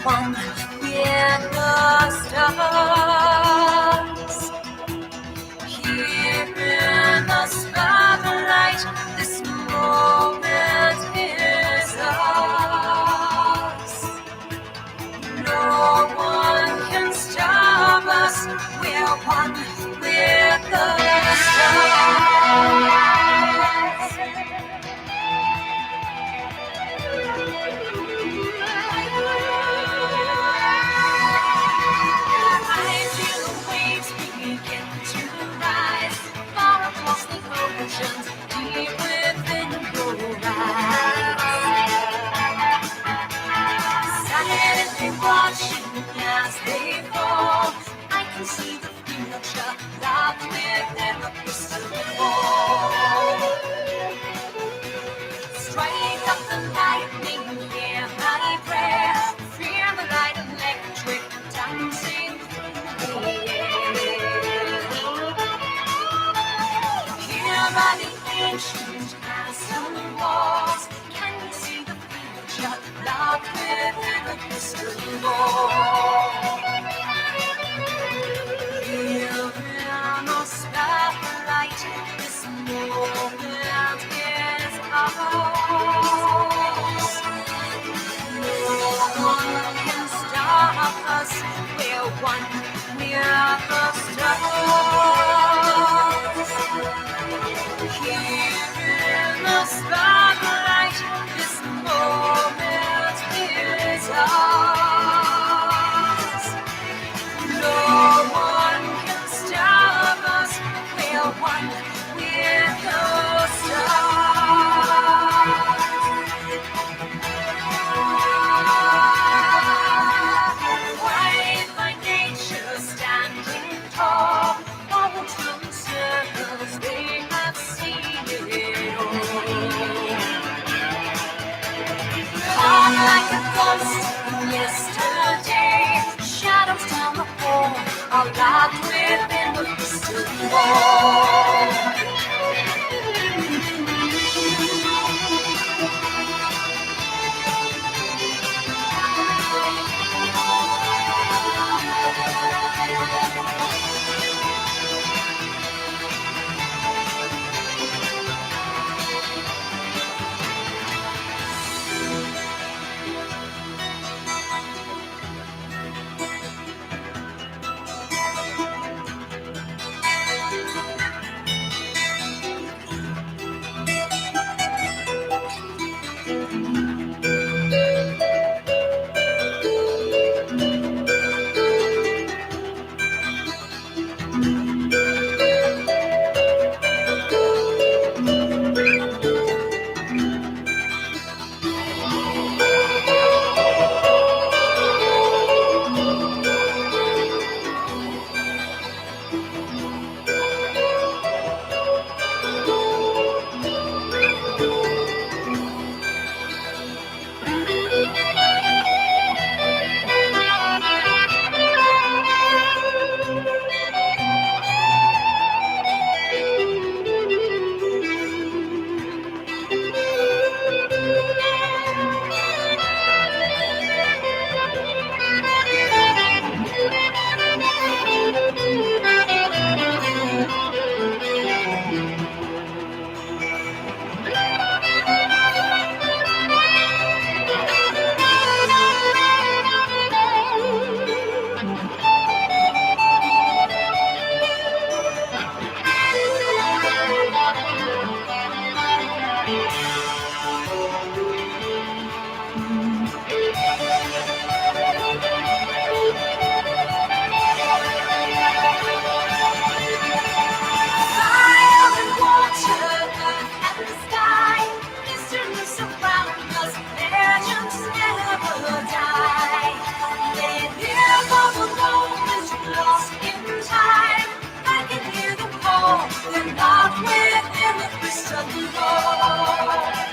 one with the stars. Here in the spotlight, this moment is ours. No one can stop us. We're one with the stars. I feel the waves begin to rise far across the oceans, deep within your eyes. Silently watching as they fall, I can see the future locked within the crystal ball. Strike up the lightning, hear my prayer. Fear the light electric dancing through the air. Here by the ancient castle walls, can you see the future locked within the crystal ball? Here in the spotlight, this moment is ours. No one can stop us. We're one, we're the stars. Here in the spotlight, this moment is ours. No one can stop us. We're one with the stars. Wide by nature standing tall, all through circles they have seen it all. Caught like a ghost in yesterday, shadows down the hall are locked within the crystal ball. They're not within the crystal ball.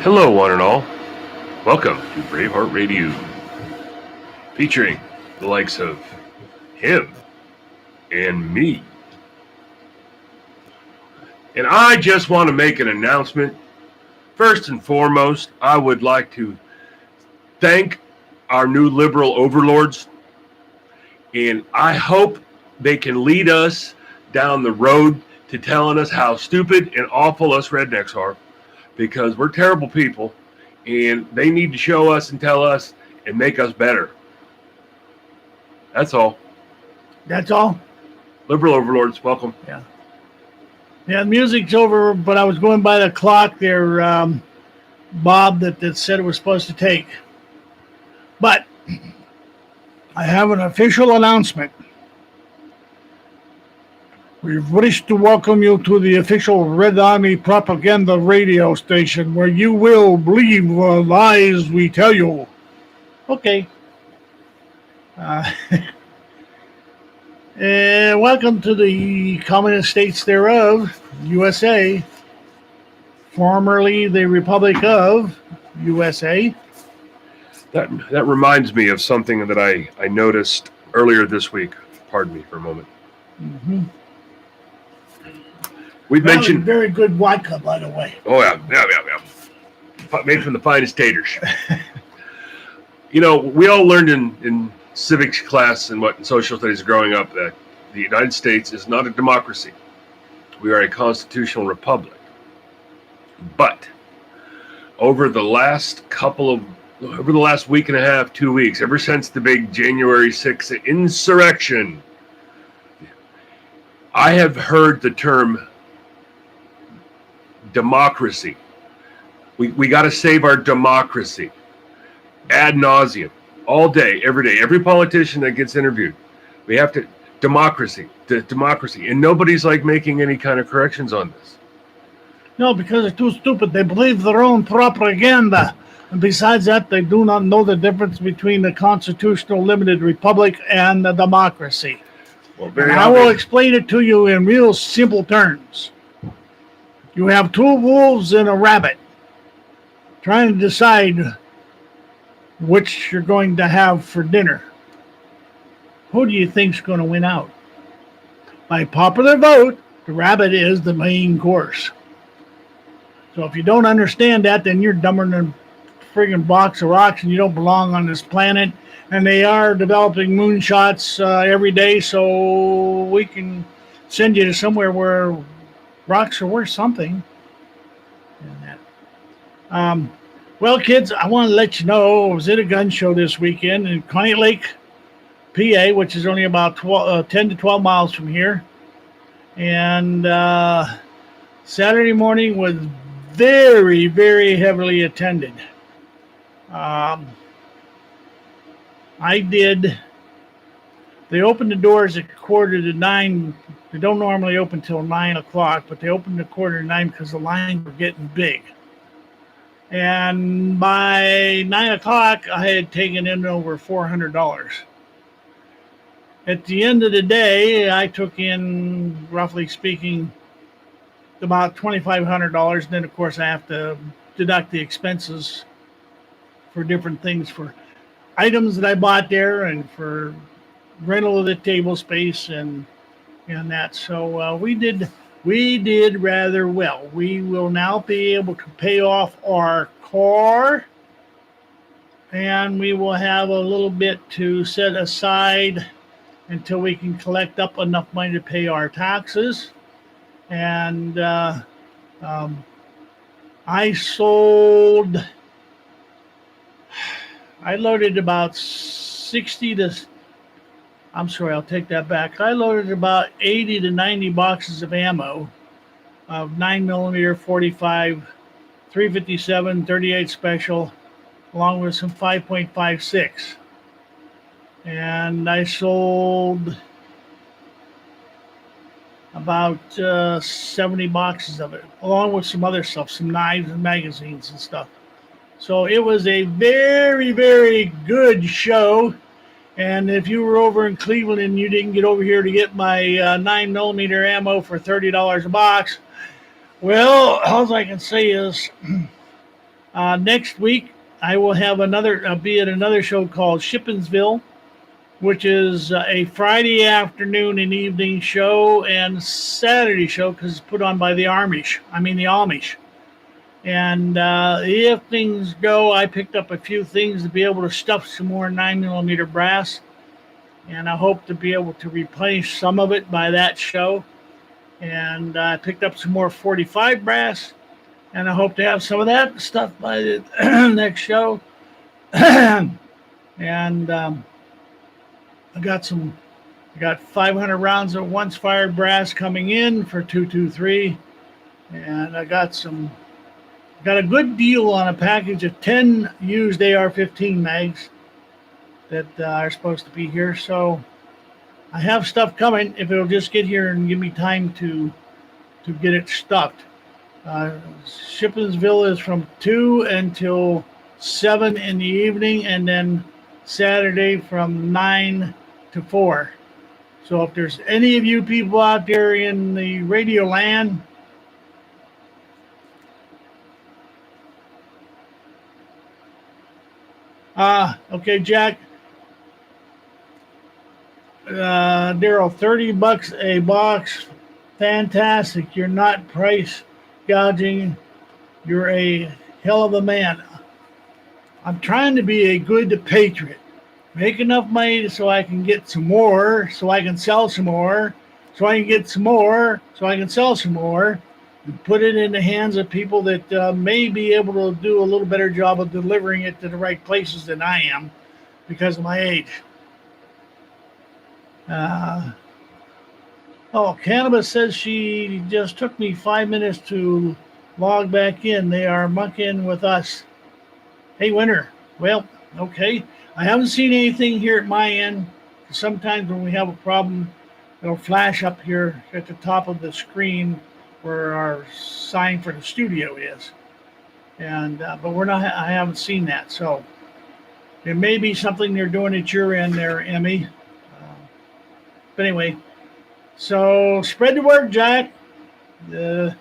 Hello, one and all. Welcome to braveheartradio, featuring the likes of him and me. And I just want to make an announcement. First and foremost, I would like to thank our new liberal overlords, and I hope they can lead us down the road to telling us how stupid and awful us rednecks are, because we're terrible people, and they need to show us and tell us and make us better. That's all. That's all? Liberal overlords, welcome. Yeah. Yeah, the music's over, but I was going by the clock there, Bob, that said it was supposed to take. But I have an official announcement. We wish to welcome you to the official Red Army propaganda radio station, where you will believe the lies we tell you. Okay. Welcome to the communist states thereof, USA, formerly the Republic of USA. That reminds me of something that I noticed earlier this week. Pardon me for a moment. Mm-hmm. We've mentioned very good vodka, by the way. Oh yeah. Made from the finest taters. You know, we all learned in civics class and in social studies growing up that the United States is not a democracy. We are a constitutional republic. But over the last week and a half, 2 weeks, ever since the big January 6th insurrection, I have heard the term democracy. We got to save our democracy ad nauseum, all day, every day. Every politician that gets interviewed, we have to democracy, and nobody's like making any kind of corrections on this. No, because they're too stupid. They believe their own propaganda. And besides that, they do not know the difference between the constitutional limited republic and the democracy. Well, I will explain it to you in real simple terms. You have two wolves and a rabbit trying to decide which you're going to have for dinner. Who do you think's going to win out? By popular vote, the rabbit is the main course. So if you don't understand that, then you're dumber than a friggin' box of rocks and you don't belong on this planet. And they are developing moonshots every day, so we can send you to somewhere where rocks are worth something. Well, kids, I want to let you know I was at a gun show this weekend in Coney Lake, PA, which is only about 10 to 12 miles from here. And Saturday morning was very, very heavily attended. They opened the doors at 8:45. They don't normally open till 9 o'clock, but they opened at 8:45 because the lines were getting big. And by 9 o'clock, I had taken in over $400. At the end of the day, I took in, roughly speaking, about $2,500. And then, of course, I have to deduct the expenses for different things, for items that I bought there and for rental of the table space and that. So we did rather well. We will now be able to pay off our car, and we will have a little bit to set aside until we can collect up enough money to pay our taxes. And I loaded about 60 to, I'm sorry, I'll take that back. I loaded about 80 to 90 boxes of ammo of 9mm, 45, 357, 38 special, along with some 5.56. And I sold about 70 boxes of it, along with some other stuff, some knives and magazines and stuff. So it was a very, very good show. And if you were over in Cleveland and you didn't get over here to get my 9mm ammo for $30 a box, well, all I can say is Next week, I will have be at another show called Shippinsville, which is a Friday afternoon and evening show and Saturday show because it's put on by the Amish. And if things go, I picked up a few things to be able to stuff some more 9mm brass, and I hope to be able to replenish some of it by that show. And I picked up some more 45 brass, and I hope to have some of that stuff by the next show. And I got 500 rounds of once fired brass coming in for 223, and I got a good deal on a package of 10 used AR-15 mags that are supposed to be here. So I have stuff coming if it'll just get here and give me time to get it stuffed. Shippinsville is from 2 until 7 in the evening, and then Saturday from 9 to 4. So if there's any of you people out there in the radio land, okay, Jack. Daryl, $30 a box. Fantastic. You're not price gouging. You're a hell of a man. I'm trying to be a good patriot. Make enough money so I can get some more, so I can sell some more, so I can get some more, so I can sell some more, and put it in the hands of people that may be able to do a little better job of delivering it to the right places than I am because of my age. Cannabis says she just took me 5 minutes to log back in. They are monkeying with us. Hey, Winter. Well, okay. I haven't seen anything here at my end. Sometimes when we have a problem, it'll flash up here at the top of the screen where our sign for the studio is. And but I haven't seen that. So there may be something they're doing at your end there, Emmy. But anyway, so spread the word, Jack. You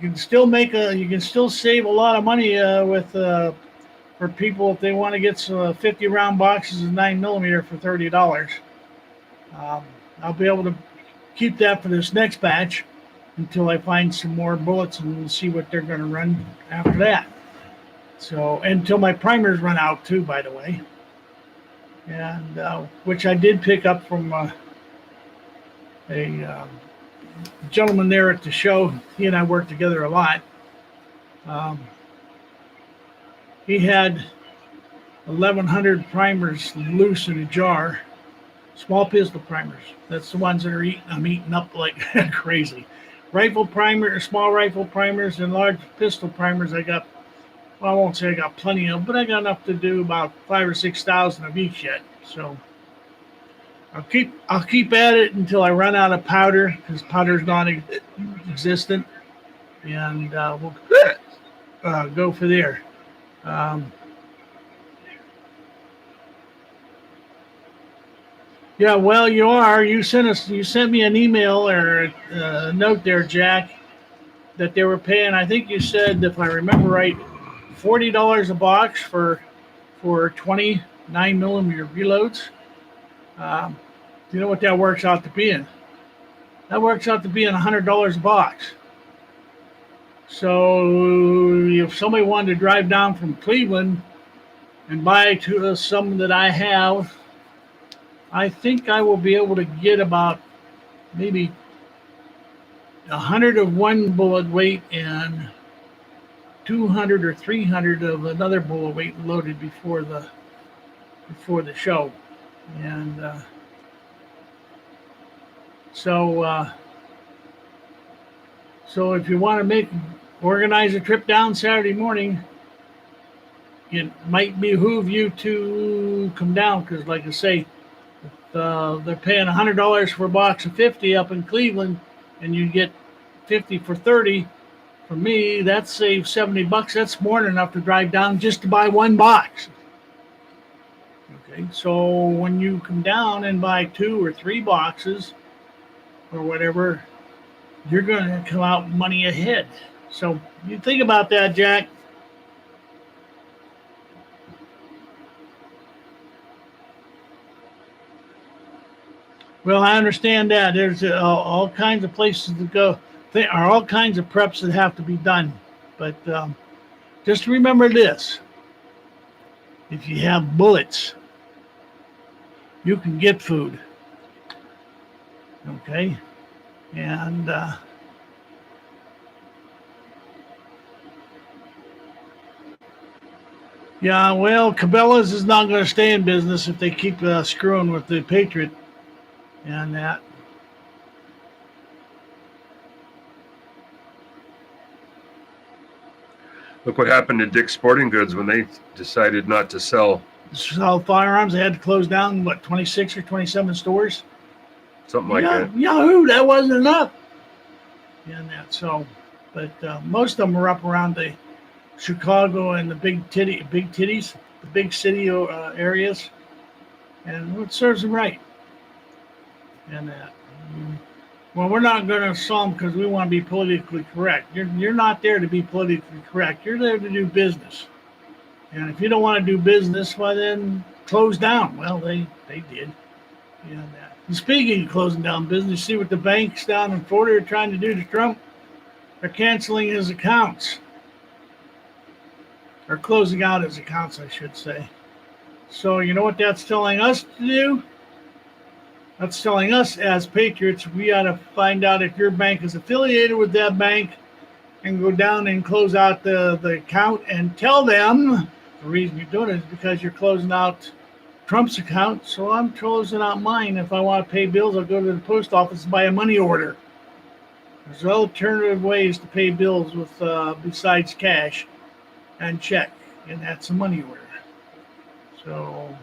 can still save a lot of money for people if they want to get some 50 round boxes of 9mm for $30. I'll be able to keep that for this next batch until I find some more bullets and see what they're going to run after that. So until my primers run out too, by the way, and which I did pick up from a gentleman there at the show. He and I worked together a lot. He had 1,100 primers loose in a jar, small pistol primers. That's the ones that I'm eating up like crazy. Rifle primer, small rifle primers, and large pistol primers. I won't say I got plenty of, but I got enough to do about 5,000 or 6,000 of each yet. So I'll keep at it until I run out of powder, because powder's non-existent, and we'll go for there. Yeah, well, you sent me an email or a note there, Jack, that they were paying, I think you said, if I remember right, $40 a box for 20 9mm reloads. You know what that works out to be in? That works out to be in $100 a box. So if somebody wanted to drive down from Cleveland and buy some that I have, I think I will be able to get about maybe 100 of one bullet weight and 200 or 300 of another bullet weight loaded before the show. And so if you want to organize a trip down Saturday morning, it might behoove you to come down, because like I say, they're paying $100 for a box of 50 up in Cleveland, and you get 50 for 30. For me, that saves $70. That's more than enough to drive down just to buy one box. Okay, so when you come down and buy 2 or 3 boxes or whatever, you're going to come out money ahead. So you think about that, Jack. Well, I understand that. There's all kinds of places to go. There are all kinds of preps that have to be done. But just remember this: if you have bullets, you can get food. Okay, and yeah, well, Cabela's is not going to stay in business if they keep screwing with the Patriot and that. Look what happened to Dick's Sporting Goods when they decided not to sell Sell firearms. They had to close down, what, 26 or 27 stores? something like Yeah, that. Yahoo, that wasn't enough. And that, so, but most of them are up around the Chicago and the big titties, the big city areas. And it serves them right. And that. Well, we're not going to sell them because we want to be politically correct. You're not there to be politically correct. You're there to do business. And if you don't want to do business, well, then close down. Well, they did. And speaking of closing down business, see what the banks down in Florida are trying to do to Trump? They're canceling his accounts. Or closing out his accounts, I should say. So you know what that's telling us to do? That's telling us as patriots, we ought to find out if your bank is affiliated with that bank and go down and close out the account and tell them the reason you're doing it is because you're closing out Trump's account. So I'm closing out mine. If I want to pay bills, I'll go to the post office and buy a money order. There's alternative ways to pay bills with besides cash and check, and that's a money order. So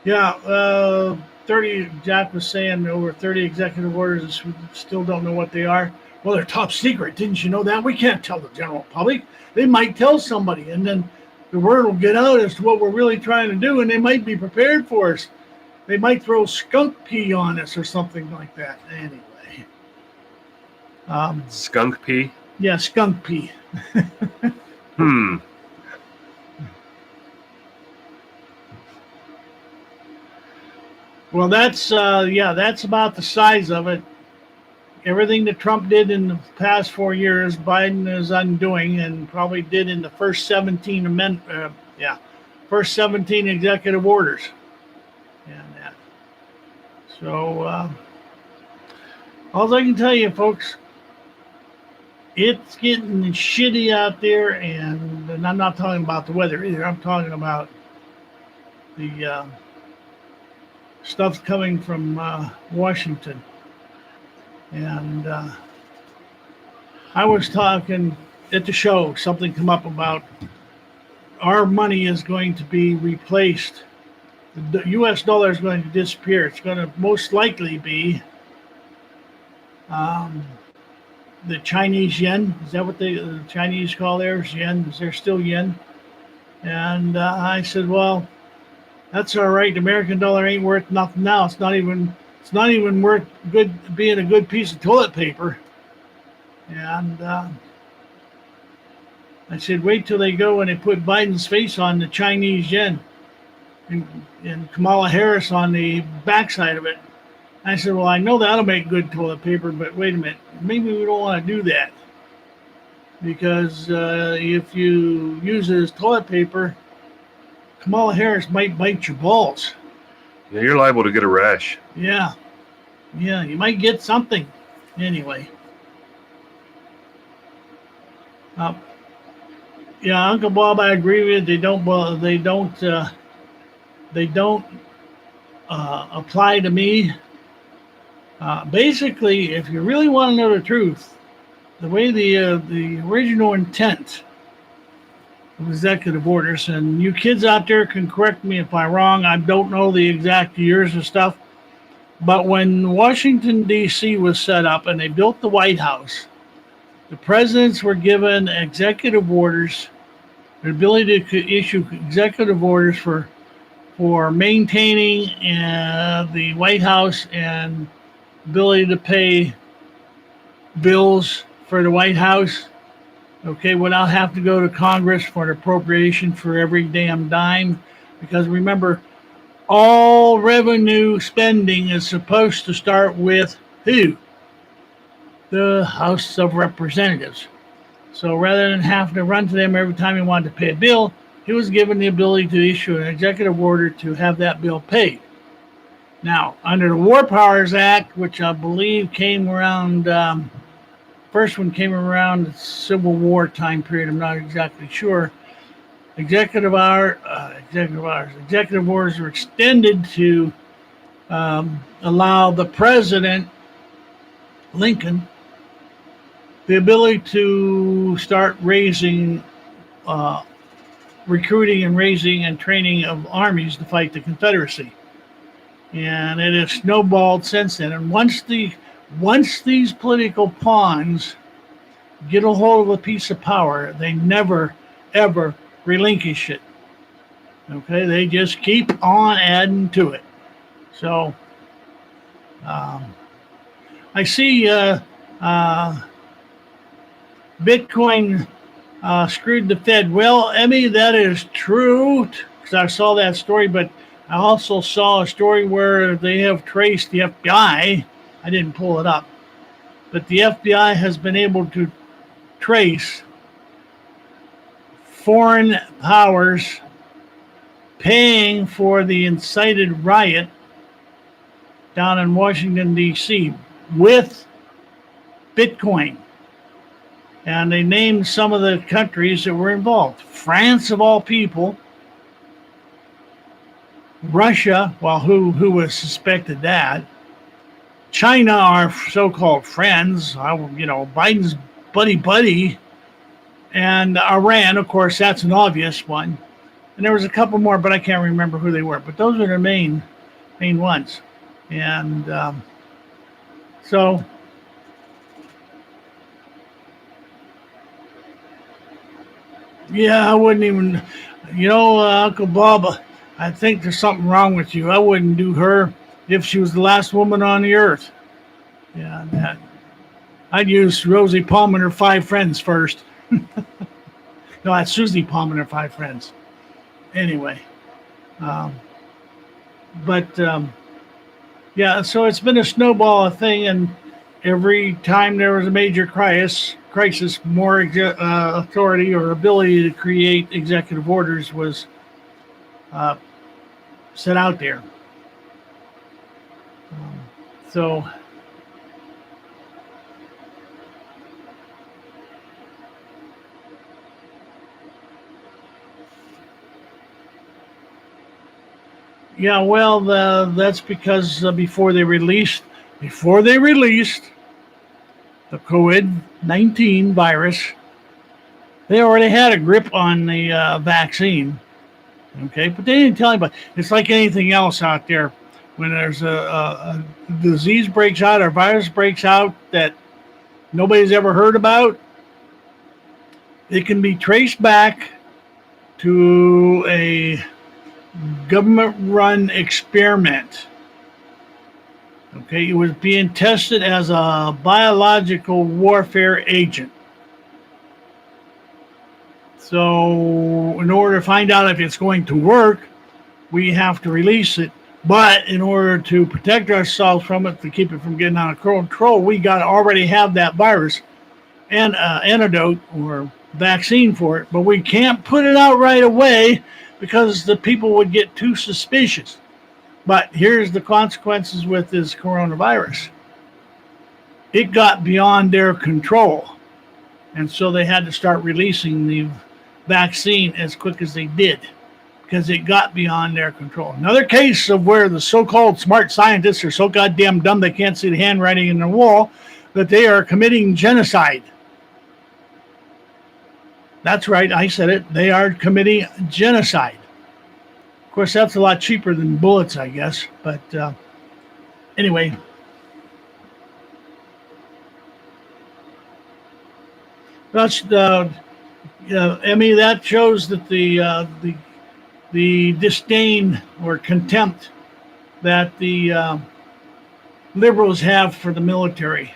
yeah, 30, Jack was saying over 30 executive orders, we still don't know what they are. Well, they're top secret. Didn't you know that? We can't tell the general public. They might tell somebody, and then the word will get out as to what we're really trying to do, and they might be prepared for us. They might throw skunk pee on us or something like that. Anyway. Skunk pee? Yeah, skunk pee. Well, that's about the size of it. Everything that Trump did in the past 4 years, Biden is undoing, and probably did in the first 17 first 17 executive orders, and that. So, all I can tell you, folks, it's getting shitty out there, and I'm not talking about the weather either. I'm talking about the stuff coming from Washington. And I was talking at the show, something come up about our money is going to be replaced. The U.S. dollar is going to disappear. It's going to most likely be the Chinese yen. Is that what the Chinese call theirs? Yen? Is there still yen? And I said, well, that's all right. The American dollar ain't worth nothing now. It's not even worth being a good piece of toilet paper. And I said, wait till they go and they put Biden's face on the Chinese yen and Kamala Harris on the backside of it. I said, well, I know that'll make good toilet paper, but wait a minute. Maybe we don't want to do that. Because if you use it as toilet paper, Kamala Harris might bite your balls. Yeah, you're liable to get a rash. Yeah, you might get something. Anyway. Yeah, Uncle Bob, I agree with you. They don't apply to me. Basically, if you really want to know the truth, the way the original intent of executive orders, and you kids out there can correct me if I'm wrong. I don't know the exact years and stuff, but when Washington, D.C. was set up and they built the White House, the presidents were given executive orders, the ability to issue executive orders for maintaining the White House and ability to pay bills for the White House Okay, would I have to go to Congress for an appropriation for every damn dime? Because remember, all revenue spending is supposed to start with who? The House of Representatives. So rather than having to run to them every time he wanted to pay a bill, he was given the ability to issue an executive order to have that bill paid. Now, under the War Powers Act, which I believe came around, first one came around the Civil War time period, I'm not exactly sure. Executive orders were extended to allow the president, Lincoln, the ability to start uh, recruiting and raising and training of armies to fight the Confederacy. And it has snowballed since then. And once these political pawns get a hold of a piece of power, they never ever relinquish it. Okay, they just keep on adding to it. So I see Bitcoin screwed the Fed. Well, Emmy, that is true because I saw that story, but I also saw a story where they have traced the FBI. I didn't pull it up, but the FBI has been able to trace foreign powers paying for the incited riot down in Washington, D.C. with Bitcoin. And they named some of the countries that were involved. France, of all people. Russia, well, who was suspected that? China, our so-called friends, Biden's buddy. And Iran, of course, that's an obvious one. And there was a couple more, but I can't remember who they were. But those are the main ones. And so... Yeah, I wouldn't even, Uncle Bob, I think there's something wrong with you. I wouldn't do her if she was the last woman on the earth. Yeah, that. I'd use Rosie Palm and her 5 friends first. No, that's Susie Palm and her 5 friends. Anyway. Yeah, so it's been a snowball thing, and every time there was a major crisis, more authority or ability to create executive orders was set out there. So yeah, well, that's because before they released the COVID-19 virus, they already had a grip on the vaccine. Okay, but they didn't tell anybody. It's like anything else out there. When there's a disease breaks out or virus breaks out that nobody's ever heard about, it can be traced back to a government-run experiment. Okay, it was being tested as a biological warfare agent. So in order to find out if it's going to work, we have to release it. But in order to protect ourselves from it, to keep it from getting out of control, we got to already have that virus and antidote or vaccine for it. But we can't put it out right away because the people would get too suspicious. But here's the consequences with this coronavirus. It got beyond their control. And so they had to start releasing the vaccine as quick as they did because it got beyond their control. Another case of where the so-called smart scientists are so goddamn dumb they can't see the handwriting in the wall that they are committing genocide. That's right, I said it. They are committing genocide. Of course, that's a lot cheaper than bullets, I guess. But anyway. That's Emmy. That shows that the disdain or contempt that the liberals have for the military.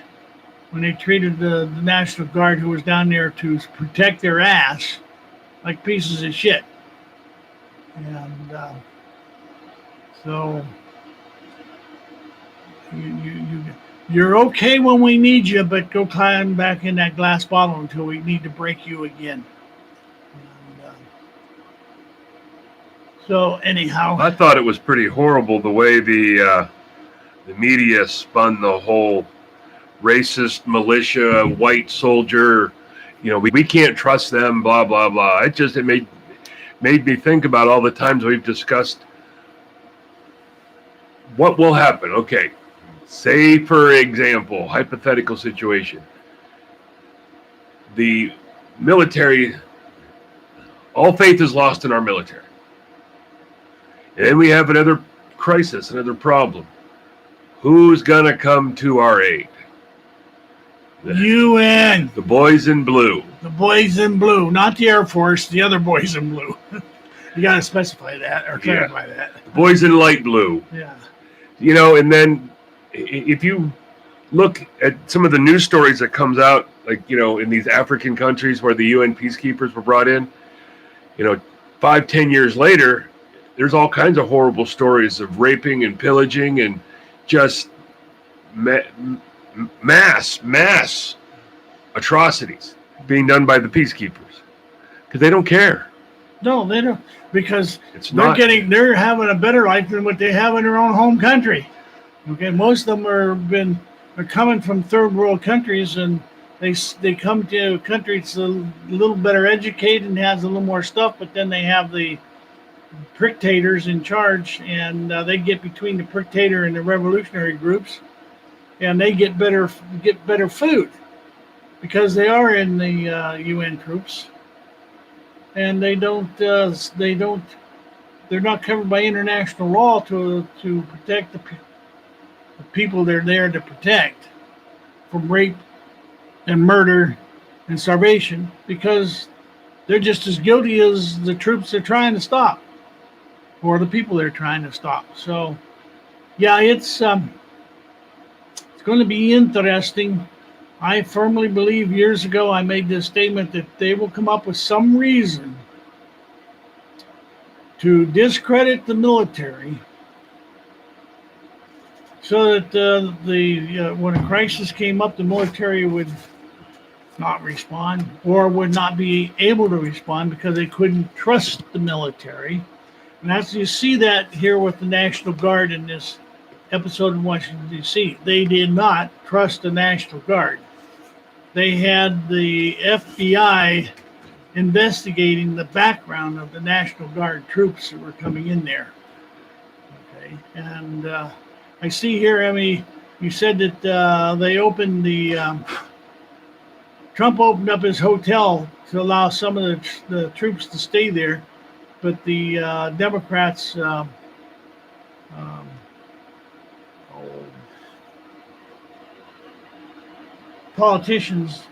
when they treated the National Guard who was down there to protect their ass like pieces of shit. And so you're okay when we need you, but go climb back in that glass bottle until we need to break you again. And, so anyhow, I thought it was pretty horrible the way the media spun the whole racist militia, white soldier. We can't trust them. Blah blah blah. It made me think about all the times we've discussed what will happen. Okay, say for example, hypothetical situation. The military, all faith is lost in our military. And then we have another crisis, another problem. Who's going to come to our aid? UN. The boys in blue. The boys in blue, not the Air Force, the other boys in blue. You got to specify that or clarify that. The boys in light blue. Yeah. And then if you look at some of the news stories that comes out, like, in these African countries where the UN peacekeepers were brought in, 5-10 years later, there's all kinds of horrible stories of raping and pillaging and just mass atrocities being done by the peacekeepers because they don't care. No, they don't, because they're having a better life than what they have in their own home country. Okay, most of them are coming from third world countries, and they come to a country that's a little better educated and has a little more stuff, but then they have the dictators in charge, and they get between the dictator and the revolutionary groups, and they get better food because they are in the UN troops, and they're not covered by international law to protect the people they're there to protect from rape and murder and starvation, because they're just as guilty as the troops they're trying to stop or the people they're trying to stop. So yeah, it's going to be interesting. I firmly believe years ago I made this statement that they will come up with some reason to discredit the military so that when a crisis came up, the military would not respond or would not be able to respond because they couldn't trust the military. And as you see that here with the National Guard in this episode in Washington, D.C., they did not trust the National Guard. They had the FBI investigating the background of the National Guard troops that were coming in there. Okay, and I see here, Emmy, you said that they opened Trump opened up his hotel to allow some of the troops to stay there, but the Democrats politicians,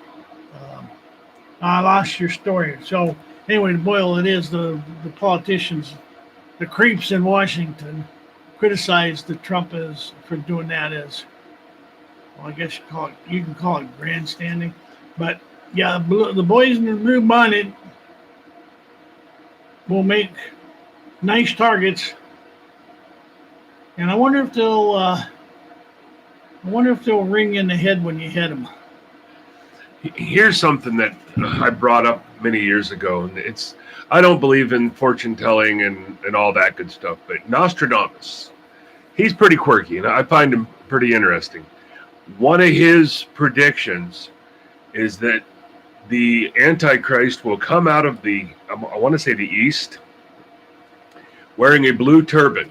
I lost your story. So anyway, to boil it is, the politicians, the creeps in Washington, criticized the Trump for doing that as, well, I guess you can call it grandstanding. But yeah, the boys in the blue bonnet will make nice targets, and I wonder if they'll ring you in the head when you hit them. Here's something that I brought up many years ago, and I don't believe in fortune telling and all that good stuff, but Nostradamus, he's pretty quirky, and I find him pretty interesting. One of his predictions is that the Antichrist will come out of I want to say the East, wearing a blue turban.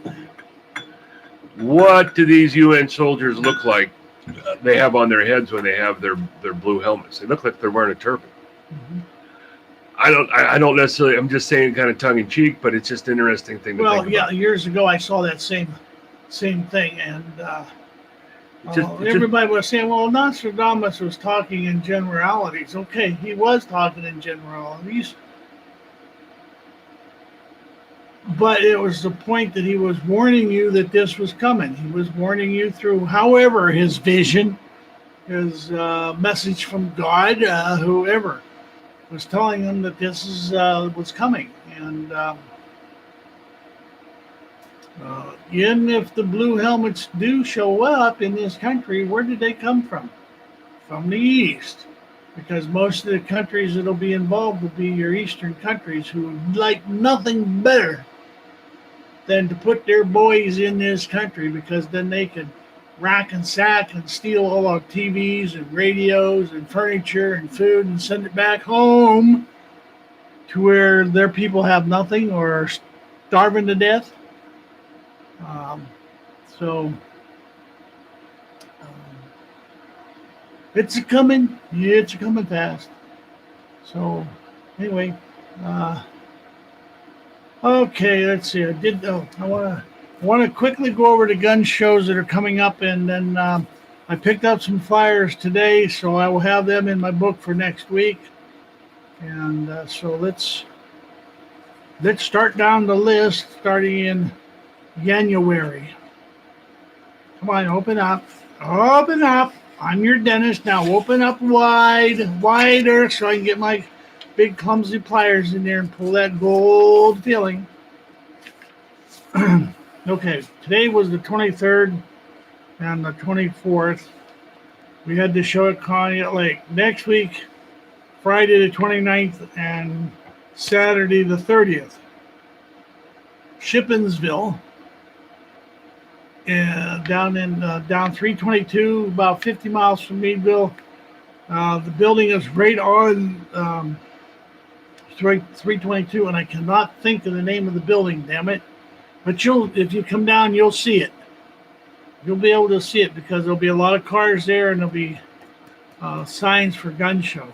What do these UN soldiers look like they have on their heads when they have their blue helmets? They look like they're wearing a turban. Mm-hmm. I don't necessarily, I'm just saying kind of tongue in cheek, but it's just an interesting thing to think about. Well, yeah, years ago I saw that same thing, and everybody was saying, well, Nostradamus was talking in generalities. Okay, he was talking in generalities, but it was the point that he was warning you that this was coming. He was warning you through, however, his vision, his message from God, whoever was telling him that this is was coming. And even if the blue helmets do show up in this country, where did they come from? From the East. Because most of the countries that'll be involved will be your Eastern countries who would like nothing better than to put their boys in this country, because then they could rack and sack and steal all our TVs and radios and furniture and food and send it back home to where their people have nothing or are starving to death. So it's a coming. It's a coming fast. So anyway, okay. Let's see. I want to quickly go over the gun shows that are coming up, and then I picked up some flyers today, so I will have them in my book for next week. And so let's start down the list, starting in January. Come on, open up. Open up. I'm your dentist now. Open up wider, so I can get my big clumsy pliers in there and pull that gold filling. Okay, today was the 23rd and the 24th. We had the show at Conneaut Lake. Next week, Friday the 29th and Saturday the 30th. Shippensville. Down 322, about 50 miles from Meadville. The building is right on 322, and I cannot think of the name of the building, damn it. But if you come down, you'll see it. You'll be able to see it because there'll be a lot of cars there, and there'll be signs for gun show.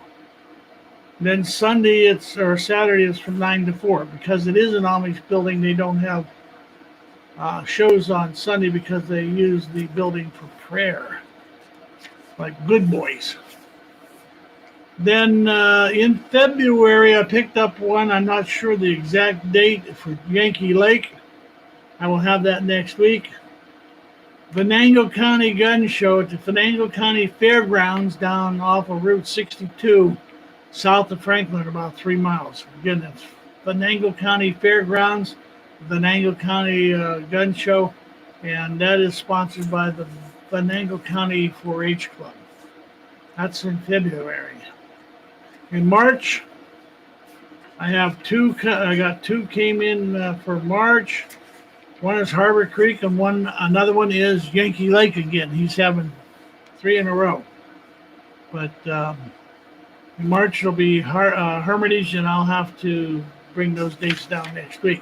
And then Saturday it's from 9 to 4. Because it is an Amish building, they don't have shows on Sunday because they use the building for prayer, like good boys. Then in February, I picked up one. I'm not sure the exact date for Yankee Lake. I will have that next week. Venango County Gun Show at the Venango County Fairgrounds down off of Route 62, south of Franklin, about 3 miles. Again, that's Venango County Fairgrounds. Venango County Gun Show, and that is sponsored by the Venango County 4-H Club. That's in February. In March, I got two came in for March. One is Harbor Creek, and another one is Yankee Lake again. He's having 3 in a row. But in March it'll be Hermitage, and I'll have to bring those dates down next week.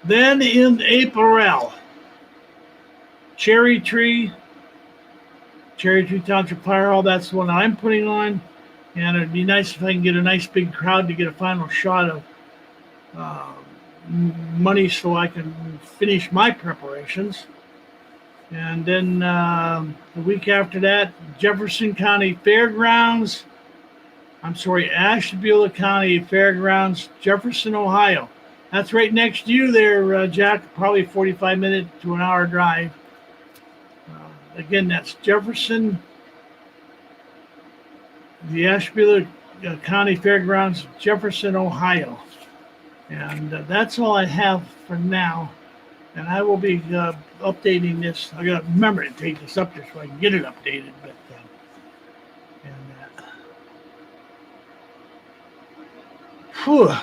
Then in April, Cherry Tree Township Fire Hall, that's the one I'm putting on. And it'd be nice if I can get a nice big crowd to get a final shot of money so I can finish my preparations. And then the week after that, Jefferson County Fairgrounds. Ashtabula County Fairgrounds, Jefferson, Ohio. That's right next to you there, Jack. Probably 45-minute to an hour drive. Again, that's Jefferson, the Ashtabula County Fairgrounds, Jefferson, Ohio. And that's all I have for now. And I will be updating this. I got to remember to take this up there so I can get it updated. But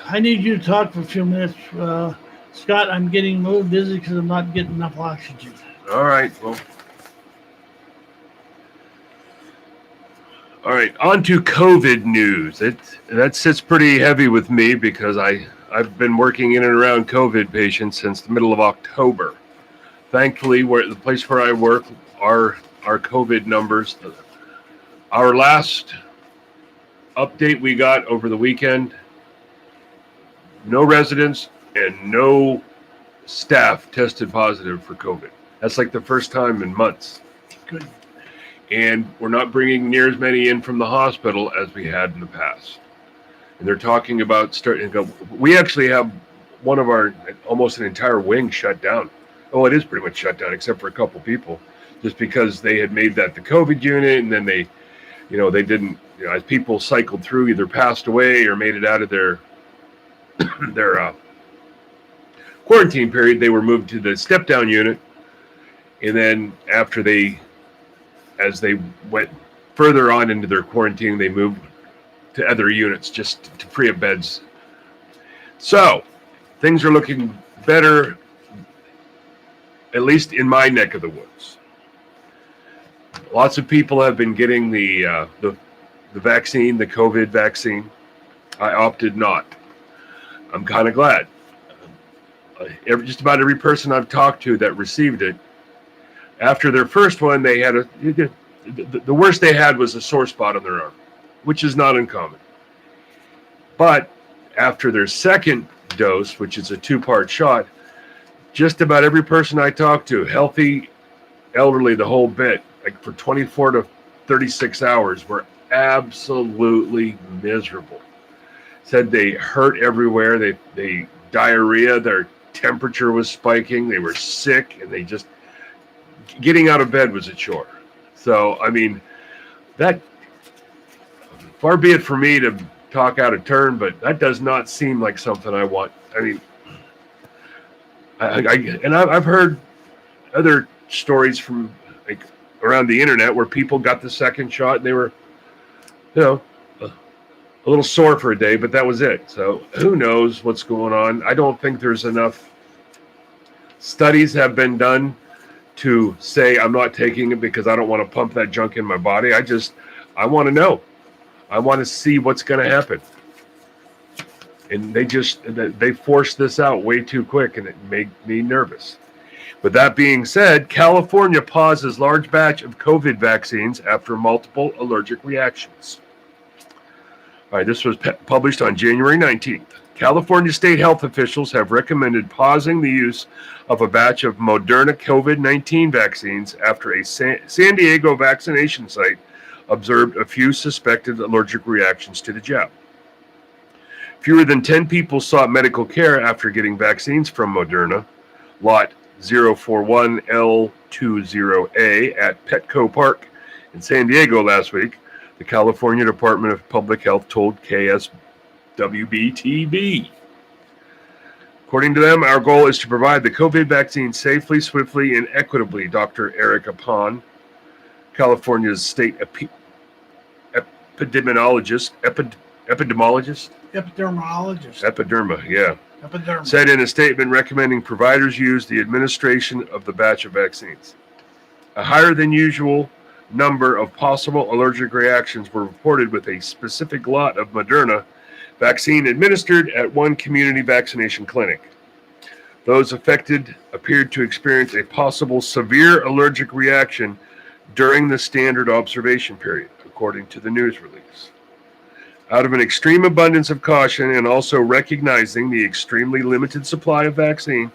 I need you to talk for a few minutes. Scott, I'm getting a little dizzy because I'm not getting enough oxygen. All right. Well. All right. On to COVID news. That sits pretty heavy with me because I've been working in and around COVID patients since the middle of October. Thankfully, the place where I work, our COVID numbers, our last update we got over the weekend, no residents and no staff tested positive for COVID. That's like the first time in months. Good. And we're not bringing near as many in from the hospital as we had in the past. And they're talking about we actually have one of almost an entire wing shut down. Oh, it is pretty much shut down except for a couple people. just because they had made that the COVID unit, and then they didn't, as people cycled through, either passed away or made it out of their quarantine period, they were moved to the step down unit. And then as they went further on into their quarantine, they moved to other units just to free up beds. So things are looking better, at least in my neck of the woods. Lots of people have been getting the vaccine, the COVID vaccine. I opted not. I'm kind of glad. Just about every person I've talked to that received it, after their first one, they had the worst they had was a sore spot on their arm, which is not uncommon. But after their second dose, which is a 2-part shot, just about every person I talked to, healthy, elderly, the whole bit, like for 24 to 36 hours, were absolutely miserable. Said they hurt everywhere. They diarrhea, their temperature was spiking, they were sick, and they just, getting out of bed was a chore. So, I mean, that, far be it for me to talk out of turn, but that does not seem like something I want. I mean, I've heard other stories from like around the internet where people got the second shot and they were, a little sore for a day, but that was it. So who knows what's going on? I don't think there's enough studies have been done to say I'm not taking it because I don't want to pump that junk in my body. I want to know. I want to see what's going to happen. And they forced this out way too quick, and it made me nervous. With that being said, California pauses large batch of COVID vaccines after multiple allergic reactions. All right, this was published on January 19th. California state health officials have recommended pausing the use of a batch of Moderna COVID-19 vaccines after a San Diego vaccination site observed a few suspected allergic reactions to the jab. Fewer than 10 people sought medical care after getting vaccines from Moderna. Lot 041L20A at Petco Park in San Diego last week, the California Department of Public Health told KSWB-TV. According to them, our goal is to provide the COVID vaccine safely, swiftly, and equitably, Dr. Erica Pon, California's state epidemiologist, said in a statement recommending providers use the administration of the batch of vaccines. A higher than usual number of possible allergic reactions were reported with a specific lot of Moderna vaccine administered at one community vaccination clinic. Those affected appeared to experience a possible severe allergic reaction during the standard observation period, according to the news release. Out of an extreme abundance of caution and also recognizing the extremely limited supply of vaccine,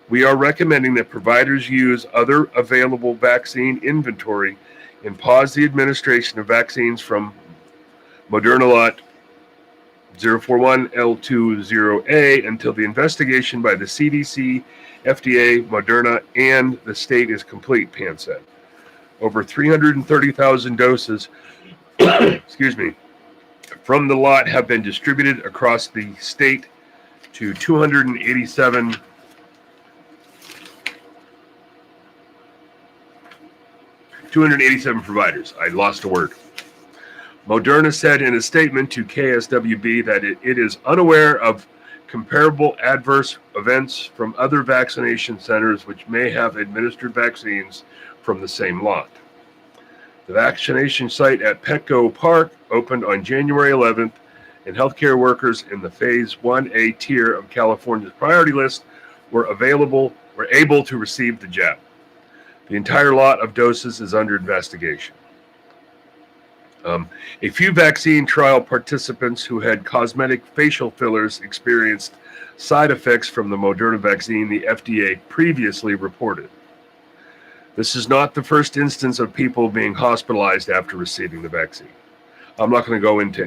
we are recommending that providers use other available vaccine inventory and pause the administration of vaccines from Moderna lot 041L20A until the investigation by the CDC, FDA, Moderna, and the state is complete, Pan said. Over 330,000 doses from the lot have been distributed across the state to 287 providers. I lost a word. Moderna said in a statement to KSWB that it is unaware of comparable adverse events from other vaccination centers which may have administered vaccines from the same lot. The vaccination site at Petco Park opened on January 11th, and healthcare workers in the Phase 1A tier of California's priority list were able to receive the jab. The entire lot of doses is under investigation. A few vaccine trial participants who had cosmetic facial fillers experienced side effects from the Moderna vaccine, the FDA previously reported. This is not the first instance of people being hospitalized after receiving the vaccine. I'm not going to go into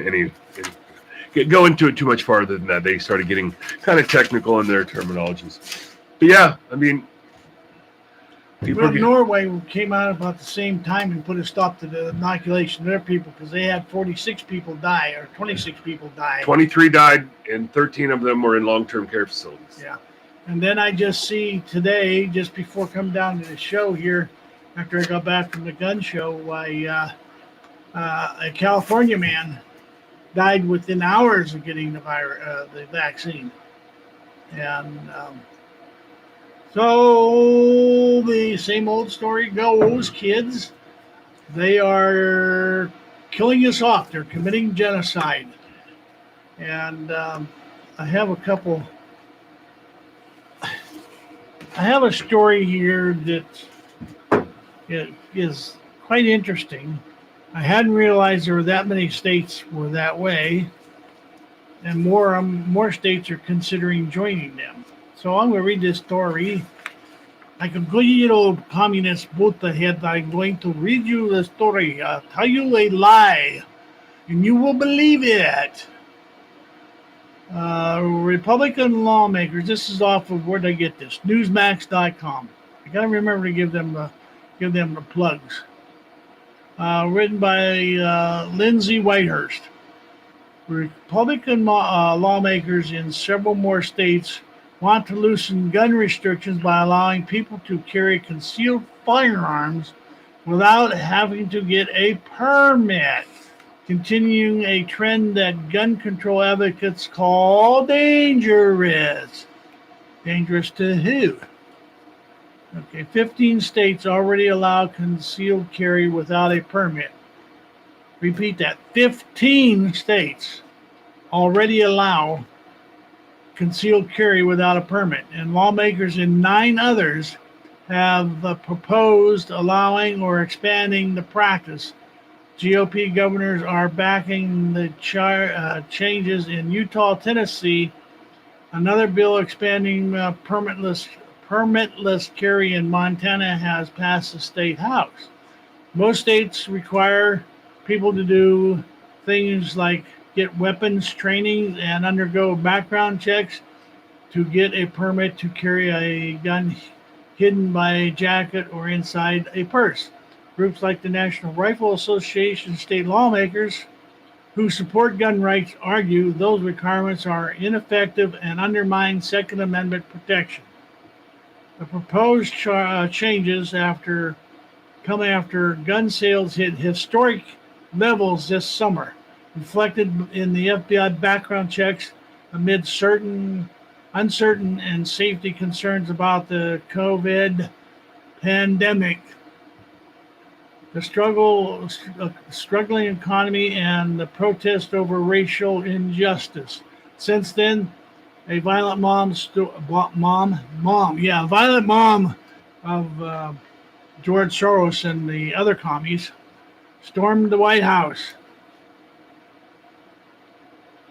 it too much farther than that. They started getting kind of technical in their terminologies. But yeah, I mean, People Well, get Norway came out about the same time and put a stop to the inoculation of their people because they had 46 people die or 26 people die. 23 died, and 13 of them were in long-term care facilities. Yeah. And then I just see today, just before coming down to the show here, after I got back from the gun show, a California man died within hours of getting the vaccine. And so the same old story goes, kids. They are killing us off. They're committing genocide. And I have a couple. I have a story here that is quite interesting. I hadn't realized there were that many states were that way, and more states are considering joining them. So I'm going to read this story. Like a good old communist Buddha-head, I'm going to read you the story. I'll tell you a lie, and you will believe it. Republican lawmakers. This is off of where did I get this? Newsmax.com. I gotta remember to give them the plugs. Written by Lindsay Whitehurst. Republican lawmakers in several more states want to loosen gun restrictions by allowing people to carry concealed firearms without having to get a permit, continuing a trend that gun control advocates call dangerous. Dangerous to who? Okay, 15 states already allow concealed carry without a permit. Repeat that. 15 states already allow concealed carry without a permit, and lawmakers in 9 others have proposed allowing or expanding the practice. GOP governors are backing the changes in Utah, Tennessee. Another bill expanding permitless carry in Montana has passed the state house. Most states require people to do things like get weapons training and undergo background checks to get a permit to carry a gun hidden by a jacket or inside a purse. Groups like the National Rifle Association state lawmakers who support gun rights argue those requirements are ineffective and undermine Second Amendment protection. The proposed changes come after gun sales hit historic levels this summer, reflected in the FBI background checks amid uncertain and safety concerns about the COVID pandemic. The struggling economy, and the protest over racial injustice. Since then, a violent mom of George Soros and the other commies stormed the White House.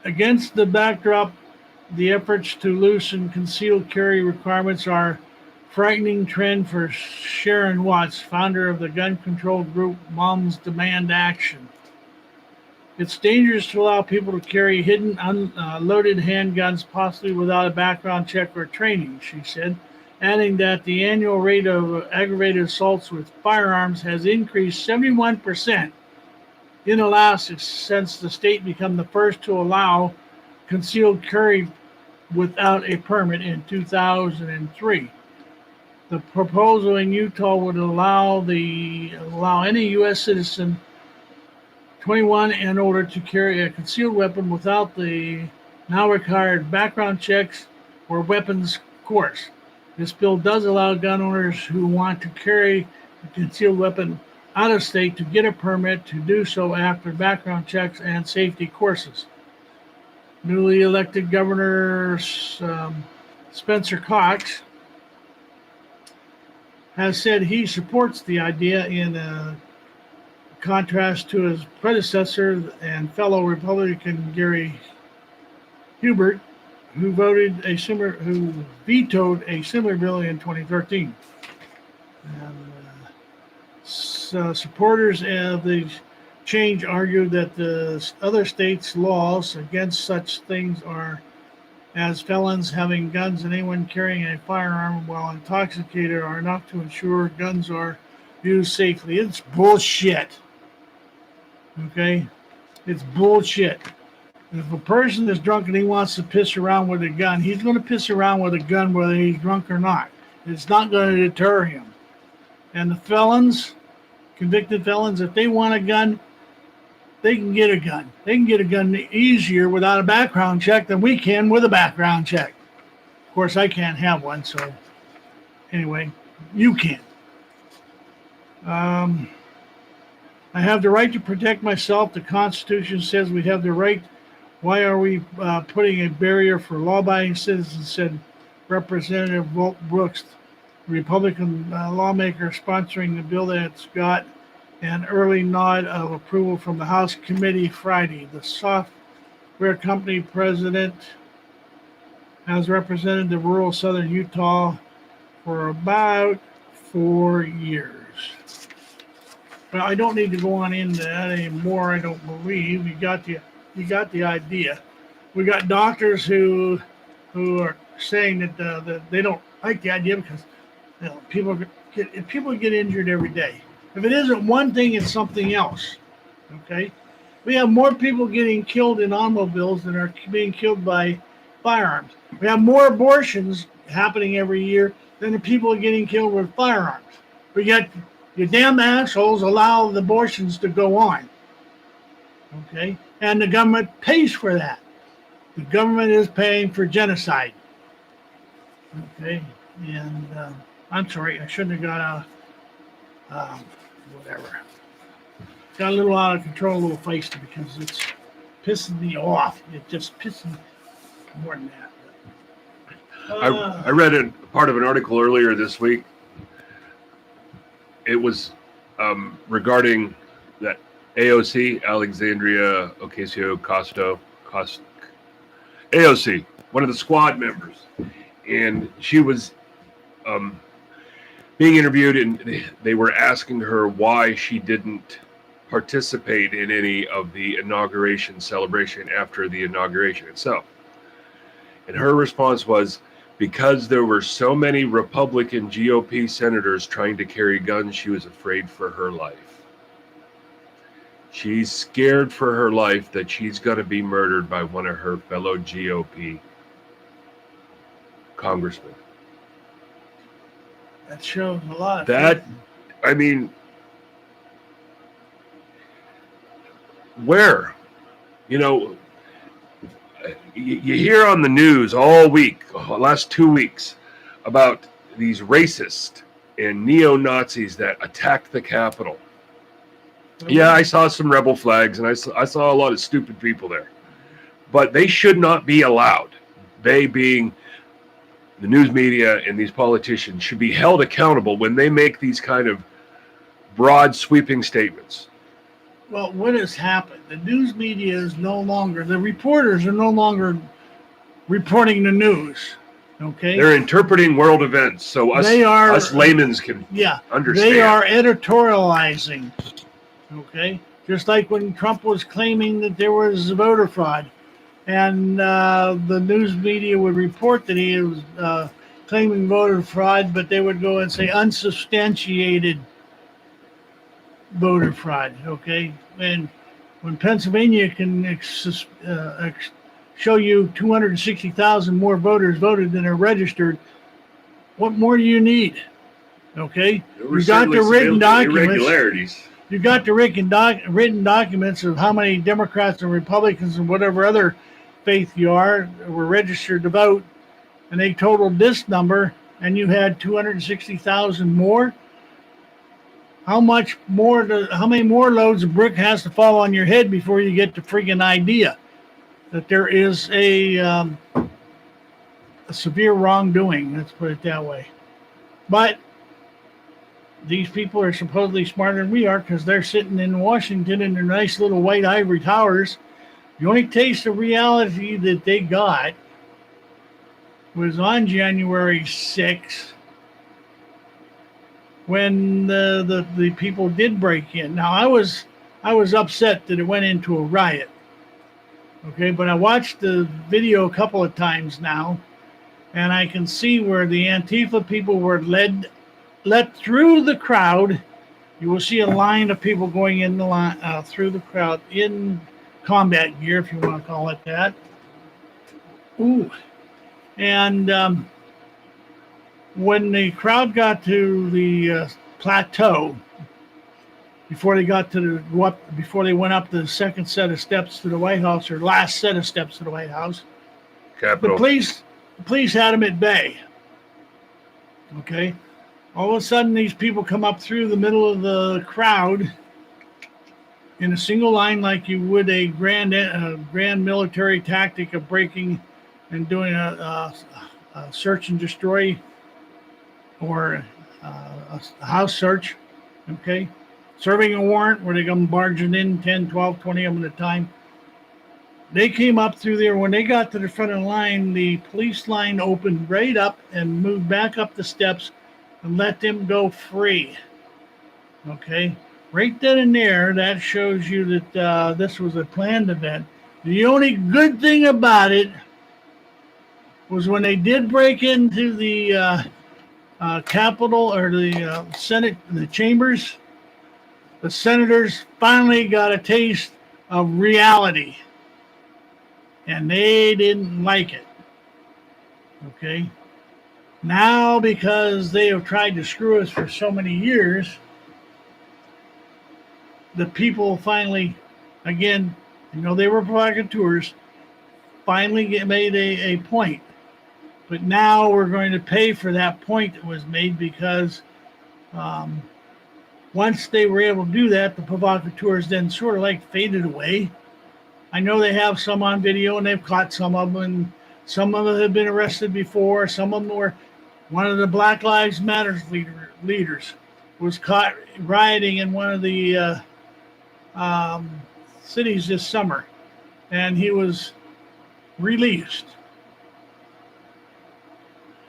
Against the backdrop, the efforts to loosen concealed carry requirements are frightening trend for Sharon Watts, founder of the gun control group Moms Demand Action. It's dangerous to allow people to carry hidden, unloaded handguns, possibly without a background check or training, she said, adding that the annual rate of aggravated assaults with firearms has increased 71% in Alaska since the state became the first to allow concealed carry without a permit in 2003. The proposal in Utah would allow any U.S. citizen 21 and older to carry a concealed weapon without the now required background checks or weapons course. This bill does allow gun owners who want to carry a concealed weapon out of state to get a permit to do so after background checks and safety courses. Newly elected Governor Spencer Cox has said he supports the idea in contrast to his predecessor and fellow Republican Gary Hubert, who vetoed a similar bill in 2013. And, supporters of the change argue that the other states' laws against such things are as felons having guns and anyone carrying a firearm while intoxicated are enough to ensure guns are used safely. It's bullshit. Okay? It's bullshit. If a person is drunk and he wants to piss around with a gun, he's going to piss around with a gun whether he's drunk or not. It's not going to deter him. And the felons, convicted felons, if they want a gun, they can get a gun. They can get a gun easier without a background check than we can with a background check. Of course, I can't have one, so anyway, you can. I have the right to protect myself. The Constitution says we have the right. Why are we putting a barrier for law-abiding citizens, said Representative Walt Brooks, Republican lawmaker sponsoring the bill that's got an early nod of approval from the House committee Friday. The software company president has represented the rural southern Utah for about 4 years. Well, I don't need to go on into that anymore. I don't believe you got the idea. We got doctors who are saying that they don't like the idea because people get injured every day. If it isn't one thing, it's something else. Okay, we have more people getting killed in automobiles than are being killed by firearms. We have more abortions happening every year than the people getting killed with firearms. But yet, you damn assholes allow the abortions to go on. Okay, and the government pays for that. The government is paying for genocide. Okay, and I'm sorry, I shouldn't have got whatever. Got a little out of control, a little feisty because it's pissing me off. It just pisses me more than that. I read part of an article earlier this week. It was regarding that AOC, Alexandria Ocasio-Cortez, AOC, one of the squad members, and she was being interviewed, and they were asking her why she didn't participate in any of the inauguration celebration after the inauguration itself. And her response was, because there were so many Republican GOP senators trying to carry guns, she was afraid for her life. She's scared for her life that she's going to be murdered by one of her fellow GOP congressmen. That shows a lot. I mean, where? You hear on the news all week, last 2 weeks, about these racists and neo-Nazis that attacked the Capitol. Yeah, I saw some rebel flags, and I saw a lot of stupid people there. But they should not be allowed. They being the news media and these politicians should be held accountable when they make these kind of broad, sweeping statements. Well, what has happened? The news media is no longer, the reporters are no longer reporting the news. Okay? They're interpreting world events, so us laymen can understand. They are editorializing. Okay? Just like when Trump was claiming that there was voter fraud, and the news media would report that he was claiming voter fraud, but they would go and say unsubstantiated voter fraud. Okay? And when Pennsylvania can show you 260,000 more voters voted than are registered, what more do you need? Okay? You got the written documents. Irregularities. You got the written documents of how many Democrats and Republicans and whatever other faith you are were registered to vote, and they totaled this number, and you had 260,000 more. How many more loads of brick has to fall on your head before you get the freaking idea that there is a severe wrongdoing? Let's put it that way. But these people are supposedly smarter than we are because they're sitting in Washington in their nice little white ivory towers. The only taste of reality that they got was on January 6th when the people did break in. Now, I was upset that it went into a riot. Okay, but I watched the video a couple of times now, and I can see where the Antifa people were let through the crowd. You will see a line of people going in the line through the crowd in combat gear, if you want to call it that. Ooh, and when the crowd got to the plateau, before they got to before they went up the second set of steps to the White House, or last set of steps to the White House, the Capital. police had them at bay. Okay, all of a sudden these people come up through the middle of the crowd in a single line, like you would a grand military tactic of breaking and doing a search and destroy, or a house search. Okay, serving a warrant where they come barging in 10, 12, 20 of them at a time. They came up through there. When they got to the front of the line, the police line opened right up and moved back up the steps and let them go free. Okay, right then and there, that shows you that this was a planned event. The only good thing about it was when they did break into the Capitol, or the Senate, the chambers, the senators finally got a taste of reality, and they didn't like it. Okay, now, because they have tried to screw us for so many years, the people finally, again, they were provocateurs, finally made a point. But now we're going to pay for that point that was made, because once they were able to do that, the provocateurs then sort of like faded away. I know they have some on video, and they've caught some of them, and some of them have been arrested before. Some of them were, one of the Black Lives Matter leaders was caught rioting in one of the cities this summer, and he was released.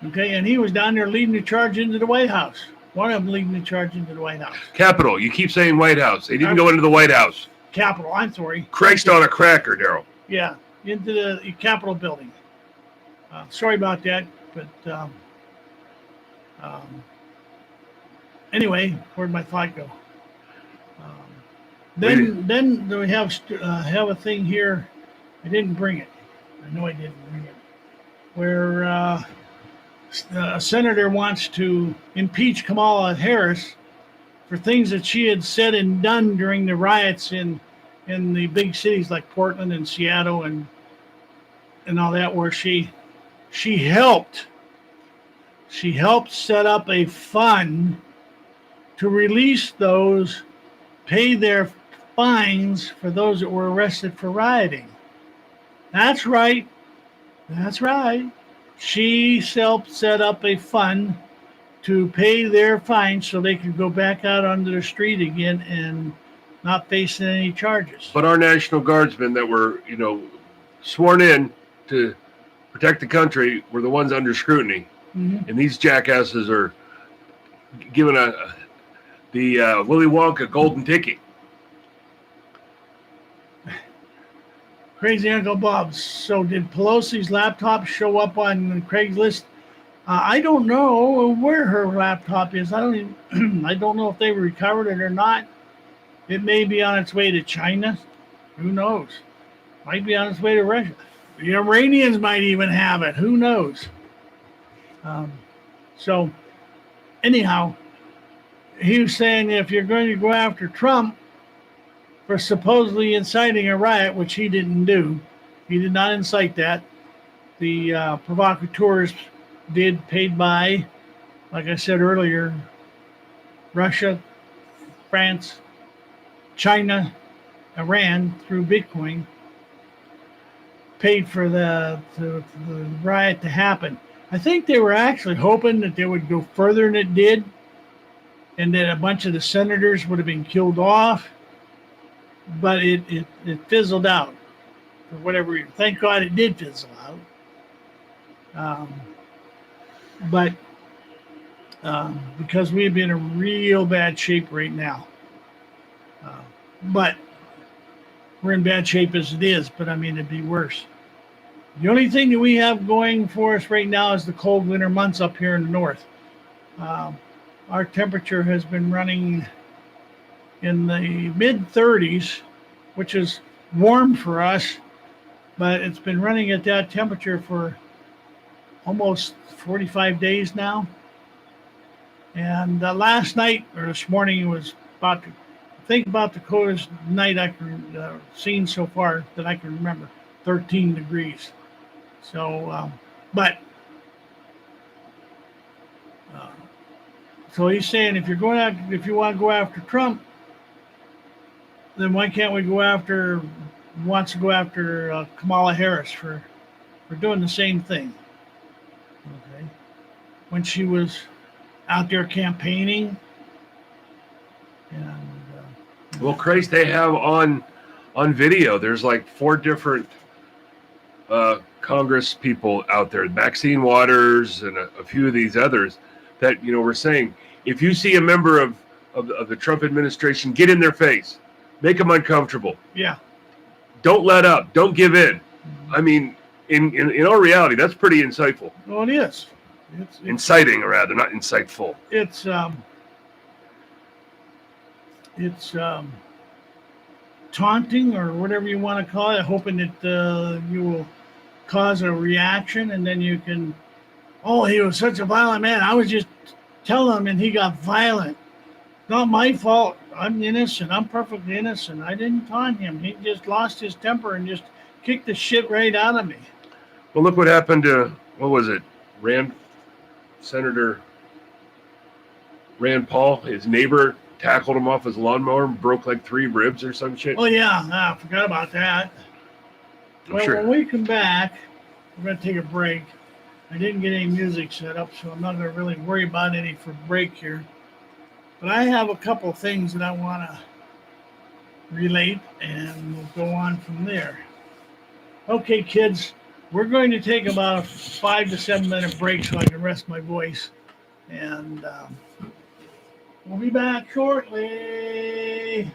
Okay, and he was down there leading the charge into the White House. One of them leading the charge into the White House. Capitol. You keep saying White House. They didn't go into the White House. Capitol, I'm sorry. Christ on a cracker, Daryl. Yeah, into the Capitol building. Sorry about that, but anyway, where'd my thought go? Then we have a thing here. I didn't bring it. I know I didn't bring it. Where a senator wants to impeach Kamala Harris for things that she had said and done during the riots in the big cities like Portland and Seattle and all that, where she helped set up a fund to release those, pay their fines for those that were arrested for rioting. That's right. She set up a fund to pay their fines so they could go back out onto the street again and not facing any charges. But our National Guardsmen that were, sworn in to protect the country were the ones under scrutiny. Mm-hmm. And these jackasses are given the Willy Wonka golden ticket. Crazy Uncle Bob. So did Pelosi's laptop show up on Craigslist? I don't know where her laptop is. I don't know if they recovered it or not. It may be on its way to China. Who knows? Might be on its way to Russia. The Iranians might even have it. Who knows? So anyhow, he was saying, if you're going to go after Trump for supposedly inciting a riot, which he didn't do, he did not incite that. The provocateurs did, paid by, like I said earlier, Russia, France, China, Iran through Bitcoin, paid for the riot to happen. I think they were actually hoping that they would go further than it did, and that a bunch of the senators would have been killed off, but it fizzled out for whatever reason. Thank God it did fizzle out. But because we've been in real bad shape right now. But we're in bad shape as it is, but I mean, it'd be worse. The only thing that we have going for us right now is the cold winter months up here in the north. Um, our temperature has been running in the mid 30s, which is warm for us, but it's been running at that temperature for almost 45 days now. And last night or this morning was about, I think about the coldest night I can seen so far that I can remember, 13 degrees. So, but uh, so he's saying if you're going after, if you want to go after Trump, then why can't we go after? Wants to go after Kamala Harris for doing the same thing. Okay, when she was out there campaigning, and Well, Christ, they have on video. There's like 4 different Congress people out there, Maxine Waters and a few of these others that were saying if you see a member of the Trump administration, get in their face, make them uncomfortable. yeah, Don't let up. Don't give in. I mean, in all reality, that's pretty insightful. well, it is. It's Inciting, rather, not insightful. It's taunting or whatever you want to call it, hoping that you will cause a reaction, and then you can. Oh, he was such a violent man. I was just telling him, and he got violent. Not my fault. I'm innocent. I'm perfectly innocent. I didn't taunt him. He just lost his temper and just kicked the shit right out of me. Well, look what happened to, what was it, Senator Rand Paul. His neighbor tackled him off his lawnmower and broke like 3 ribs or some shit. Oh, yeah. I forgot about that. Well, sure. when we come back, we're going to take a break. I didn't get any music set up, so I'm not going to really worry about any for break here. But I have a couple of things that I want to relate, and we'll go on from there. Okay, kids, we're going to take about a 5 to 7 minute break so I can rest my voice. And we'll be back shortly.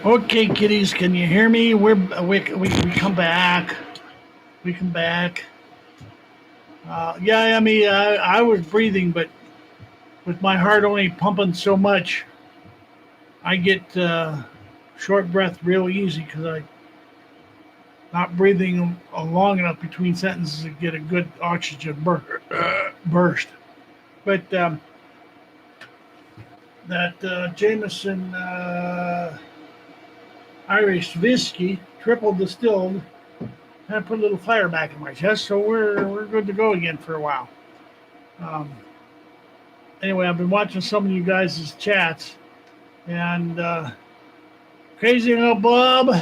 Okay, kiddies, can you hear me? We come back. We come back. Yeah, I mean, I was breathing, but with my heart only pumping so much, I get short breath real easy because I not breathing long enough between sentences to get a good oxygen burst. But that Jameson Irish whiskey, triple distilled, kind of put a little fire back in my chest, so we're good to go again for a while. Um, anyway, I've been watching some of you guys' chats, and crazy enough, Bob.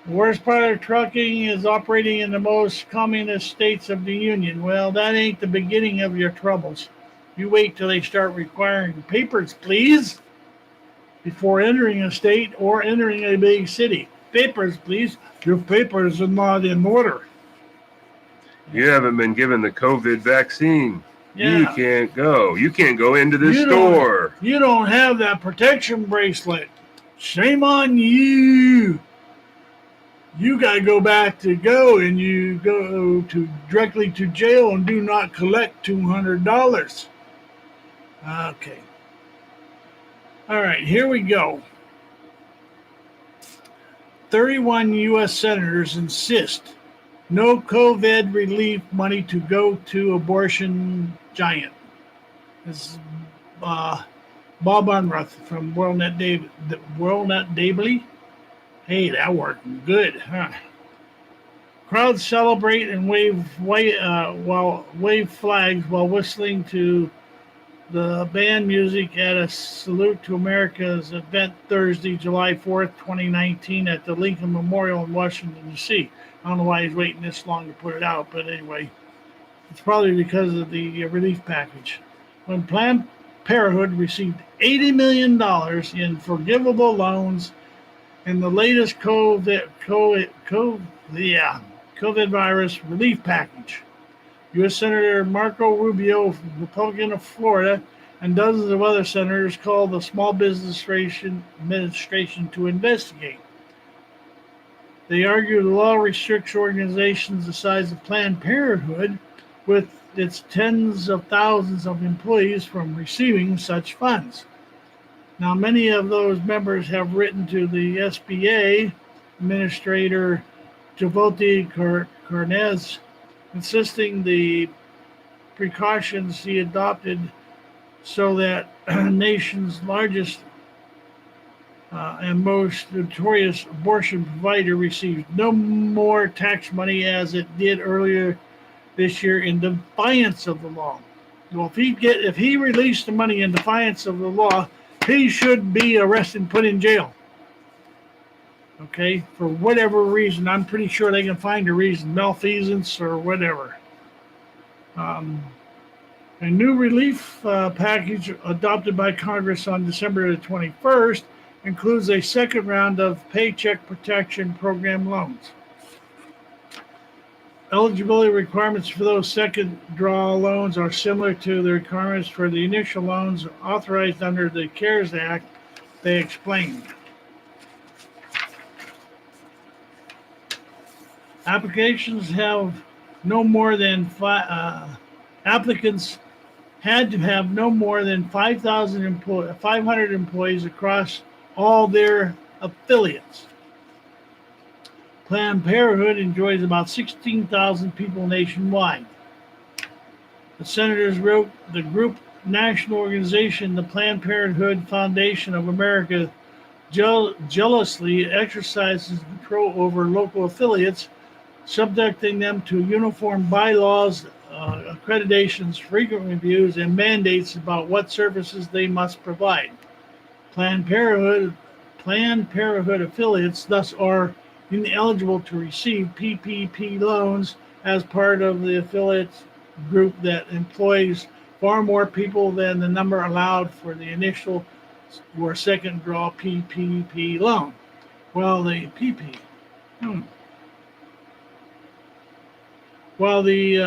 The worst part of trucking is operating in the most communist states of the Union. Well, that ain't the beginning of your troubles. You wait till they start requiring papers, please, before entering a state or entering a big city. Papers, please. Your papers are not in order. You haven't been given the COVID vaccine. You Yeah. can't go. You can't go into this You store. don't have that protection bracelet. Shame on you. You got to go back to go and you go to directly to jail and do not collect $200. Okay. All right, here we go. 31 U.S. senators insist no COVID relief money to go to abortion giant. This is Bob Unruth from WorldNet Daily. Hey, that worked good, huh? Crowds celebrate and wave flags while whistling to the band music at a Salute to America's event Thursday, July 4th, 2019 at the Lincoln Memorial in Washington, D.C. I don't know why he's waiting this long to put it out, but anyway, it's probably because of the relief package. When Planned Parenthood received $80 million in forgivable loans in the latest COVID virus relief package. U.S. Senator Marco Rubio, Republican of Florida, and dozens of other senators called the Small Business Administration to investigate. They argue the law restricts organizations the size of Planned Parenthood, with its tens of thousands of employees, from receiving such funds. Now, many of those members have written to the SBA Administrator Javoti Karnez, insisting the precautions he adopted so that nation's largest and most notorious abortion provider receives no more tax money as it did earlier this year in defiance of the law. Well, if he released the money in defiance of the law, he should be arrested and put in jail. Okay, for whatever reason. I'm pretty sure they can find a reason, malfeasance or whatever. A new relief package adopted by Congress on December the 21st includes a second round of Paycheck Protection Program loans. Eligibility requirements for those second draw loans are similar to the requirements for the initial loans authorized under the CARES Act, they explained. Applications have no more than applicants had to have no more than 500 employees across all their affiliates. Planned Parenthood enjoys about 16,000 people nationwide. The senators wrote the group national organization, the Planned Parenthood Foundation of America, jealously exercises control over local affiliates, subjecting them to uniform bylaws, accreditations, frequent reviews, and mandates about what services they must provide. Planned Parenthood affiliates thus are ineligible to receive PPP loans as part of the affiliates group that employs far more people than the number allowed for the initial or second draw PPP loan. Well, the PP. While the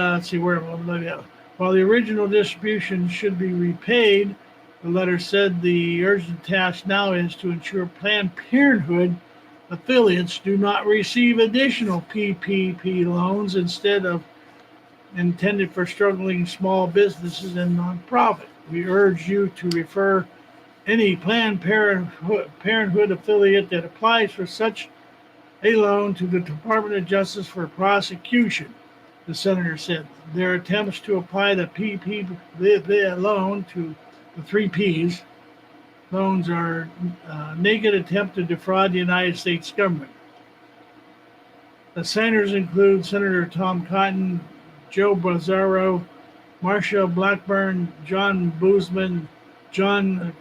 original distribution should be repaid The letter said the urgent task now is to ensure Planned Parenthood affiliates do not receive additional PPP loans instead of intended for struggling small businesses and nonprofit. We urge you to refer any Planned Parenthood affiliate that applies for such a loan to the Department of Justice for prosecution, the senator said. Their attempts to apply the PPP loan to the three Ps loans are a naked attempt to defraud the United States government. The senators include Senator Tom Cotton, Joe Brazzaro, Marsha Blackburn, John Boozman, John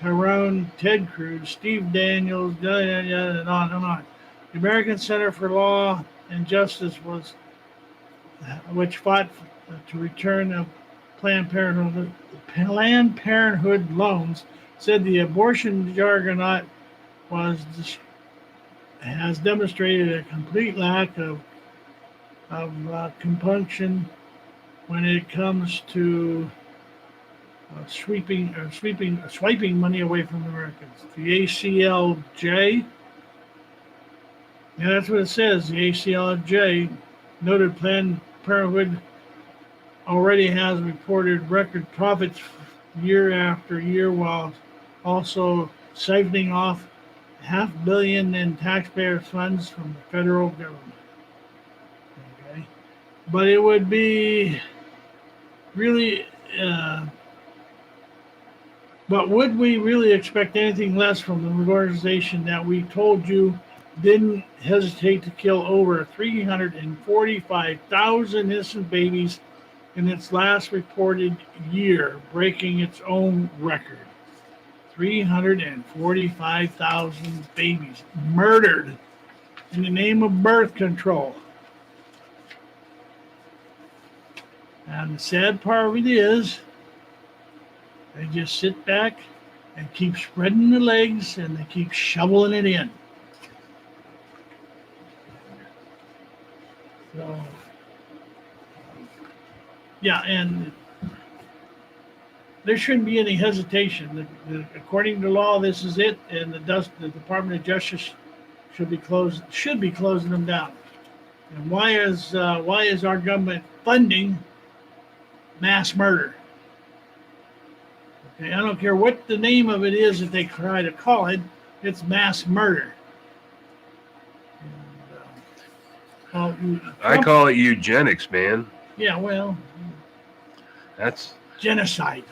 Carone, Ted Cruz, Steve Daniels, and on and on. The American Center for Law and Justice which fought to return of Planned Parenthood loans, said the abortion juggernaut has demonstrated a complete lack of compunction when it comes to swiping money away from Americans. The ACLJ, yeah, that's what it says. The ACLJ noted Planned Parenthood already has reported record profits year after year, while also siphoning off $500 million in taxpayer funds from the federal government. Okay, but it would be really. But would we really expect anything less from the organization that we told you didn't hesitate to kill over 345,000 innocent babies in its last reported year, breaking its own record? 345,000 babies murdered in the name of birth control. And the sad part of it is, they just sit back and keep spreading the legs and they keep shoveling it in. So, yeah, and there shouldn't be any hesitation. According to law, this is it, and the Department of Justice should be closing them down. And why is our government funding mass murder? Okay, I don't care what the name of it is that they try to call it. It's mass murder. And, I call it eugenics, man. Yeah, well, That's genocide.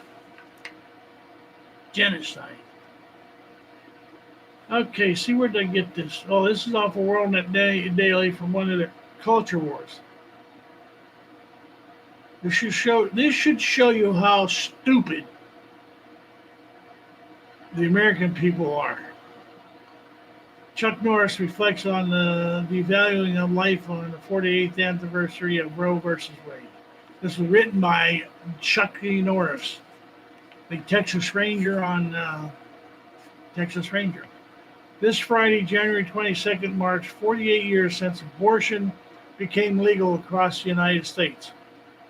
Okay, see where did I get this? Oh, this is off of WorldNet Daily from one of the culture wars. This should show you how stupid the American people are. Chuck Norris reflects on the devaluing of life on the 48th anniversary of Roe versus Wade. This was written by Chuck Norris, the Texas Ranger on Texas Ranger. This Friday, January 22nd, marks 48 years since abortion became legal across the United States.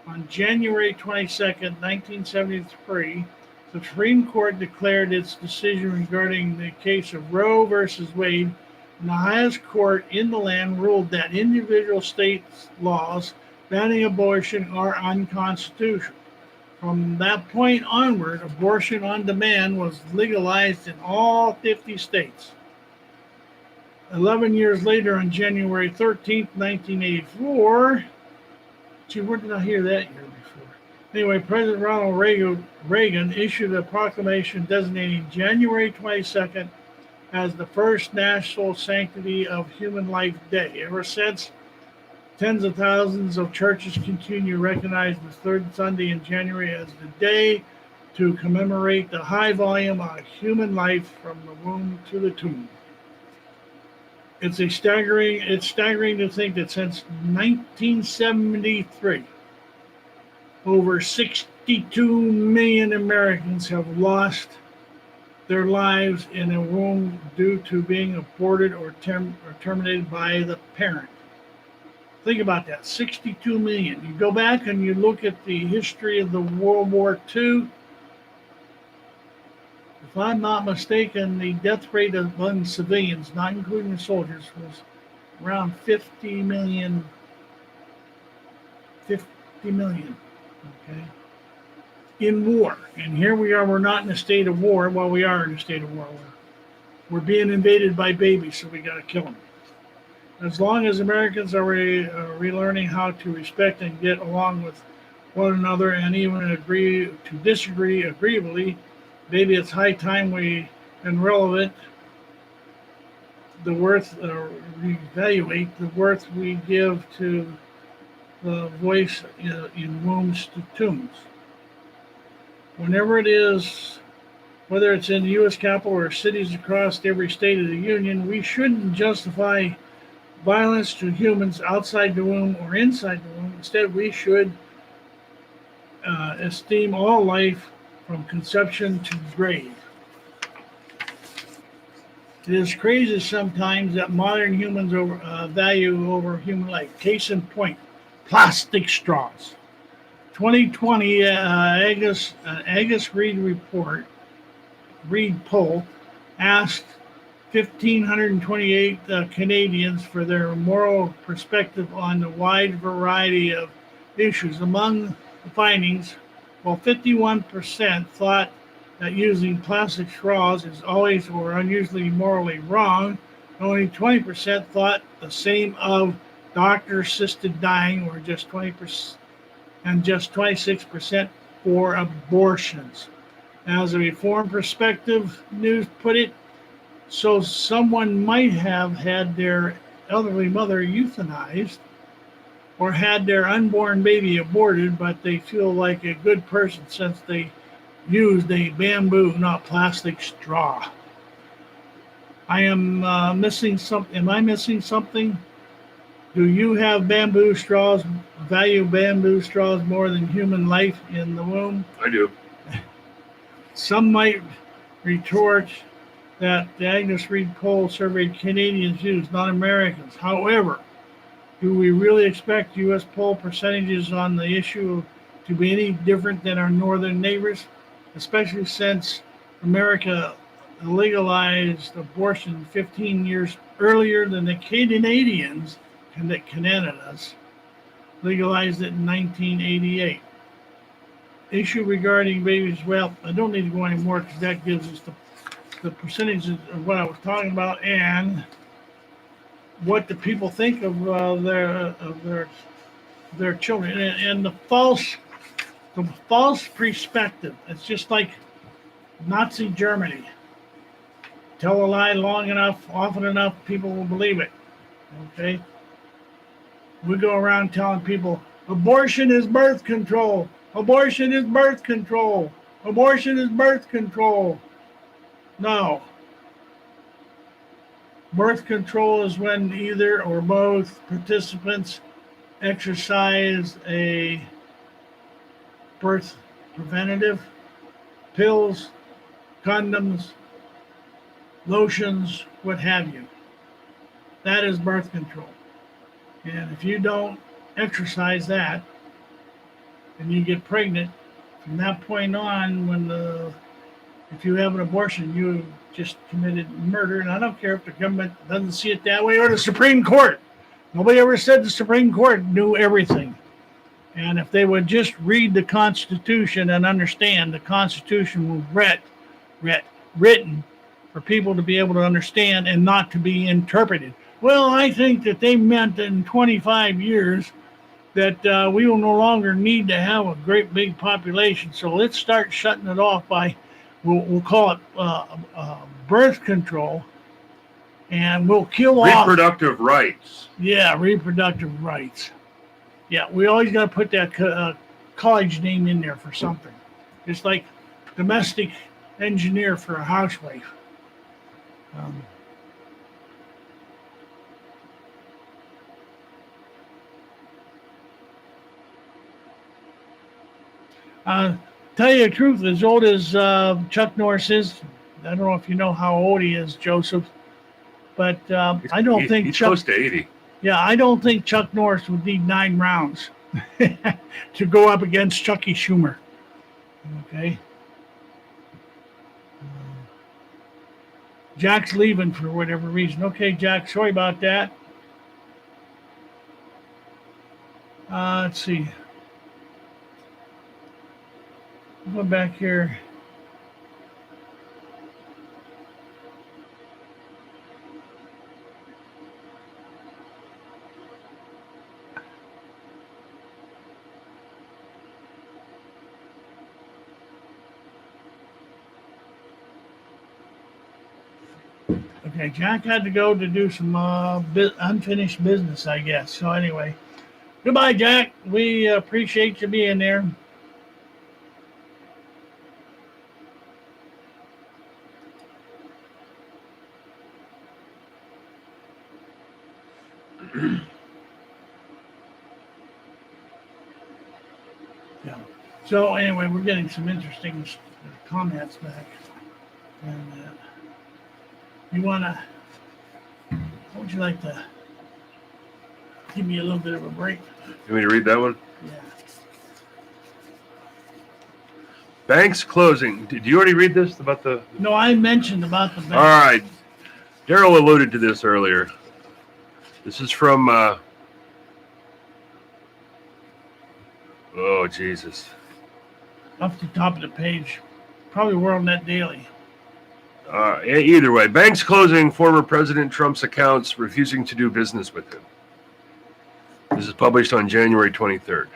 On January 22nd, 1973, the Supreme Court declared its decision regarding the case of Roe versus Wade, and the highest court in the land ruled that individual states' laws banning abortion are unconstitutional. From that point onward, abortion on demand was legalized in all 50 states. 11 years later, on January 13th, 1984, gee, where did I hear that year before? Anyway, President Ronald Reagan issued a proclamation designating January 22nd as the first National Sanctity of Human Life Day. Ever since, tens of thousands of churches continue to recognize the third Sunday in January as the day to commemorate the high volume of human life from the womb to the tomb. It's staggering to think that since 1973, over 62 million Americans have lost their lives in a womb due to being aborted or terminated by the parent. Think about that, 62 million. You go back and you look at the history of the World War II, if I'm not mistaken, the death rate among civilians, not including the soldiers, was around 50 million. 50 million. Okay. In war. And here we are, we're not in a state of war. Well, we are in a state of war. We're being invaded by babies, so we got to kill them. As long as Americans are relearning how to respect and get along with one another and even agree to disagree agreeably, maybe it's high time we and relevant the worth, reevaluate the worth we give to the voice in wombs to tombs. Whenever it is, whether it's in the U.S. Capitol or cities across every state of the Union, we shouldn't justify violence to humans outside the womb or inside the womb. Instead, we should esteem all life from conception to grave. It is crazy sometimes that modern humans value over human life. Case in point, plastic straws. 2020 Agus Reid poll asked 1,528 Canadians for their moral perspective on the wide variety of issues. Among the findings, while 51% thought that using plastic straws is always or unusually morally wrong, only 20% thought the same of doctor-assisted dying, or just 20%, and just 26% for abortions. As a Reform Perspective News put it, so someone might have had their elderly mother euthanized or had their unborn baby aborted, but they feel like a good person since they used a bamboo, not plastic straw. I am missing something. Am I missing something? Do you have bamboo straws, value bamboo straws more than human life in the womb? I do. Some might retort that the Agnes Reid poll surveyed Canadians' views, not Americans. However, do we really expect U.S. poll percentages on the issue to be any different than our northern neighbors, especially since America legalized abortion 15 years earlier than the Canadians and the Canada's legalized it in 1988. Issue regarding babies, well, I don't need to go anymore because that gives us the percentages of what I was talking about and what the people think of their children and the false perspective. It's just like Nazi Germany. Tell a lie long enough, often enough, people will believe it. Okay? We go around telling people abortion is birth control. Abortion is birth control. Abortion is birth control. No. Birth control is when either or both participants exercise a birth preventative, pills, condoms, lotions, what have you. That is birth control. And if you don't exercise that and you get pregnant, from that point on, if you have an abortion, you just committed murder. And I don't care if the government doesn't see it that way or the Supreme Court. Nobody ever said the Supreme Court knew everything. And if they would just read the Constitution and understand the Constitution was written for people to be able to understand and not to be interpreted. Well, I think that they meant in 25 years that we will no longer need to have a great big population. So let's start shutting it off by, we'll call it birth control, and we'll kill off reproductive rights. Yeah, reproductive rights. Yeah, we always got to put that college name in there for something. It's like domestic engineer for a housewife. Tell you the truth, as old as Chuck Norris is, I don't know if you know how old he is, Joseph, but I don't think he's Chuck, close to 80. Yeah, I don't think Chuck Norris would need 9 rounds to go up against Chucky Schumer. Okay. Jack's leaving for whatever reason. Okay, Jack, sorry about that. Let's see. Go back here. Okay, Jack had to go to do some unfinished business, I guess. So anyway, goodbye, Jack. We appreciate you being there. Yeah. So anyway, we're getting some interesting comments back, and you wanna? How would you like to give me a little bit of a break? You want me to read that one? Yeah. Banks closing. Did you already read this about the? No, I mentioned about the bank. All right. Daryl alluded to this earlier. This is from. Oh Jesus. Up the top of the page, probably WorldNet Daily. Either way, banks closing former President Trump's accounts, refusing to do business with him. This is published on January 23rd.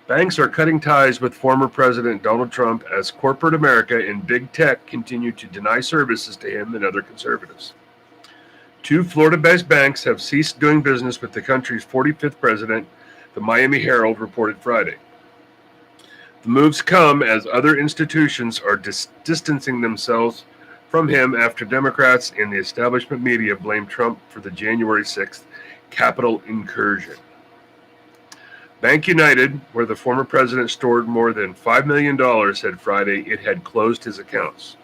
Banks are cutting ties with former President Donald Trump as corporate America and big tech continue to deny services to him and other conservatives. 2 Florida-based banks have ceased doing business with the country's 45th president, the Miami Herald reported Friday. The moves come as other institutions are distancing themselves from him after Democrats and the establishment media blame Trump for the January 6th Capitol incursion. Bank United, where the former president stored more than $5 million, said Friday it had closed his accounts.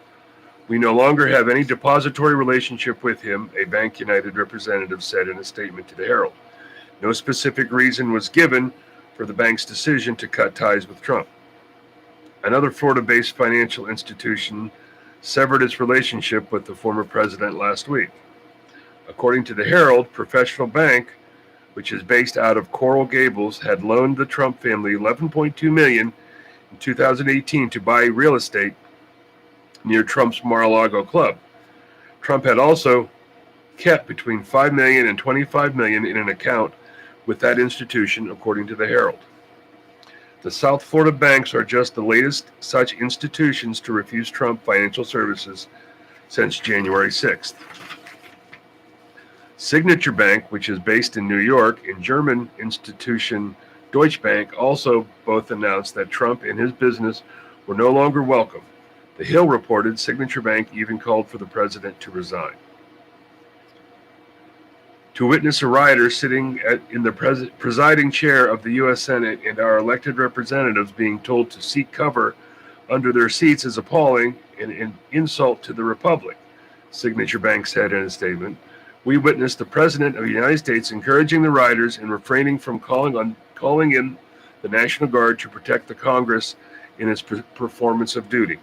We no longer have any depository relationship with him, a Bank United representative said in a statement to the Herald. No specific reason was given for the bank's decision to cut ties with Trump. Another Florida-based financial institution severed its relationship with the former president last week. According to the Herald, Professional Bank, which is based out of Coral Gables, had loaned the Trump family $11.2 million in 2018 to buy real estate near Trump's Mar-a-Lago club. Trump had also kept between $5 million and $25 million in an account with that institution, according to the Herald. The South Florida banks are just the latest such institutions to refuse Trump financial services since January 6th. Signature Bank, which is based in New York, and German institution Deutsche Bank also both announced that Trump and his business were no longer welcome. The Hill reported Signature Bank even called for the president to resign. To witness a rioter sitting in the presiding chair of the U.S. Senate and our elected representatives being told to seek cover under their seats is appalling and an insult to the republic, Signature Bank said in a statement. We witnessed the President of the United States encouraging the rioters and refraining from calling in the National Guard to protect the Congress in its performance of duty.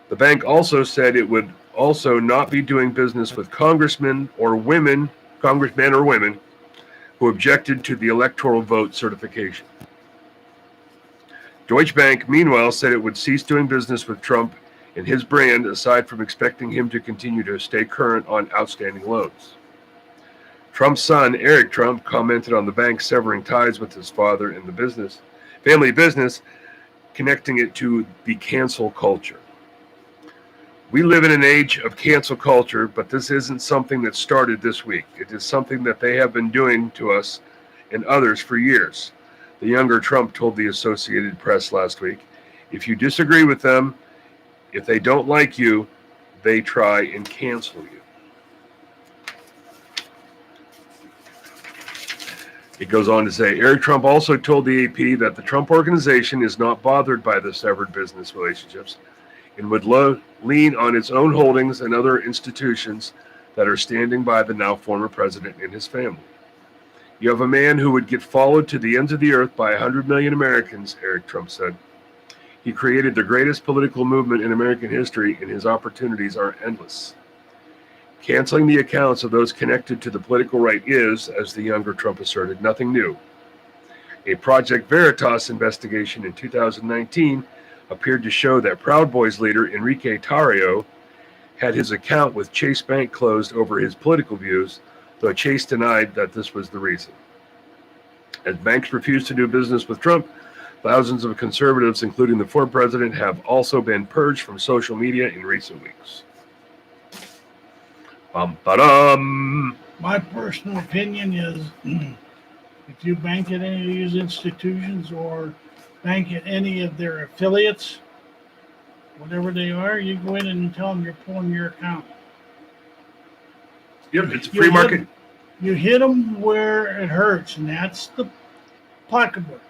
The bank also said it would also not be doing business with congressmen or women who objected to the electoral vote certification. Deutsche Bank, meanwhile, said it would cease doing business with Trump and his brand, aside from expecting him to continue to stay current on outstanding loans. Trump's son, Eric Trump, commented on the bank severing ties with his father in the family business, connecting it to the cancel culture. We live in an age of cancel culture, but this isn't something that started this week. It is something that they have been doing to us and others for years, the younger Trump told the Associated Press last week. If you disagree with them, if they don't like you, they try and cancel you. It goes on to say, Eric Trump also told the AP that the Trump organization is not bothered by the severed business relationships and would lean on its own holdings and other institutions that are standing by the now former president and his family. You have a man who would get followed to the ends of the earth by 100 million Americans, Eric Trump said. He created the greatest political movement in American history, and his opportunities are endless. Canceling the accounts of those connected to the political right is, as the younger Trump asserted, nothing new. A Project Veritas investigation in 2019 appeared to show that Proud Boys leader Enrique Tarrio had his account with Chase Bank closed over his political views, though Chase denied that this was the reason. As banks refuse to do business with Trump, thousands of conservatives, including the former president, have also been purged from social media in recent weeks. Bum-ba-dum. My personal opinion is if you bank at any of these institutions or bank at any of their affiliates, whatever they are, you go in and tell them you're pulling your account. Yep, it's a free market. You hit them where it hurts, and that's the pocketbook.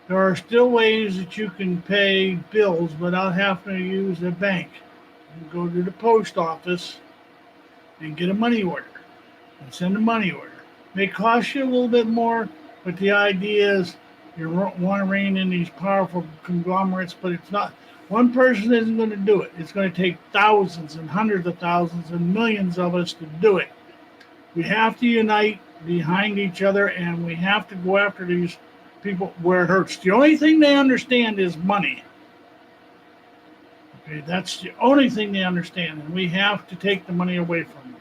There are still ways that you can pay bills without having to use a bank. You go to the post office and get a money order and send a money order. It may cost you a little bit more, but the idea is you want to rein in these powerful conglomerates, but it's not. One person isn't going to do it. It's going to take thousands and hundreds of thousands and millions of us to do it. We have to unite behind each other, and we have to go after these people where it hurts. The only thing they understand is money. Okay, that's the only thing they understand, and we have to take the money away from them.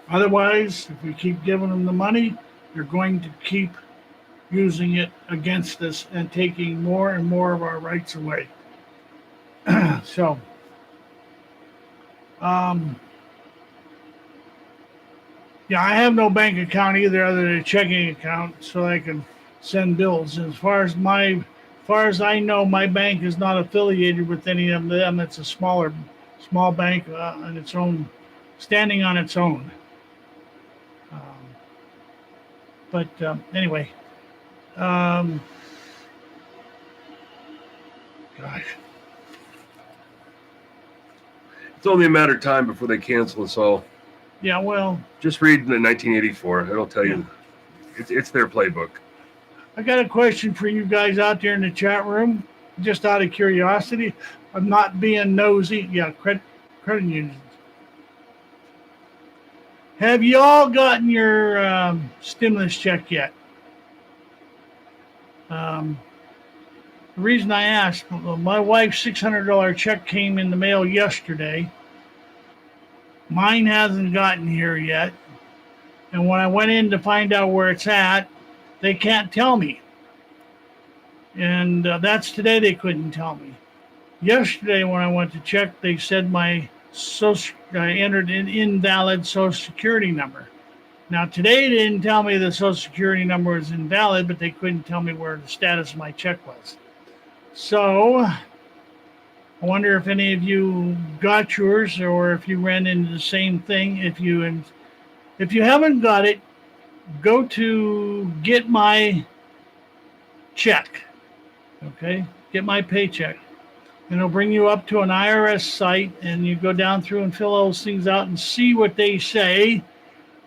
Otherwise, if we keep giving them the money, they're going to keep using it against us and taking more and more of our rights away. So, yeah, I have no bank account either, other than a checking account, so I can send bills. As far as I know, my bank is not affiliated with any of them. It's a small bank on its own, standing on its own. But anyway, gosh. It's only a matter of time before they cancel us all. Yeah, well, just read the 1984. It'll tell you. It's their playbook. I got a question for you guys out there in the chat room, just out of curiosity. I'm not being nosy. Yeah, credit unions. Have you all gotten your stimulus check yet? The reason I asked, my wife's $600 check came in the mail yesterday. Mine hasn't gotten here yet. And when I went in to find out where it's at, they can't tell me. And that's today they couldn't tell me. Yesterday when I went to check, they said I entered an invalid Social Security number. Now today they didn't tell me the Social Security number was invalid, but they couldn't tell me where the status of my check was. So I wonder if any of you got yours or if you ran into the same thing. If you haven't got it, go to Get My Check. Okay? Get My Paycheck. And it'll bring you up to an IRS site, and you go down through and fill those things out and see what they say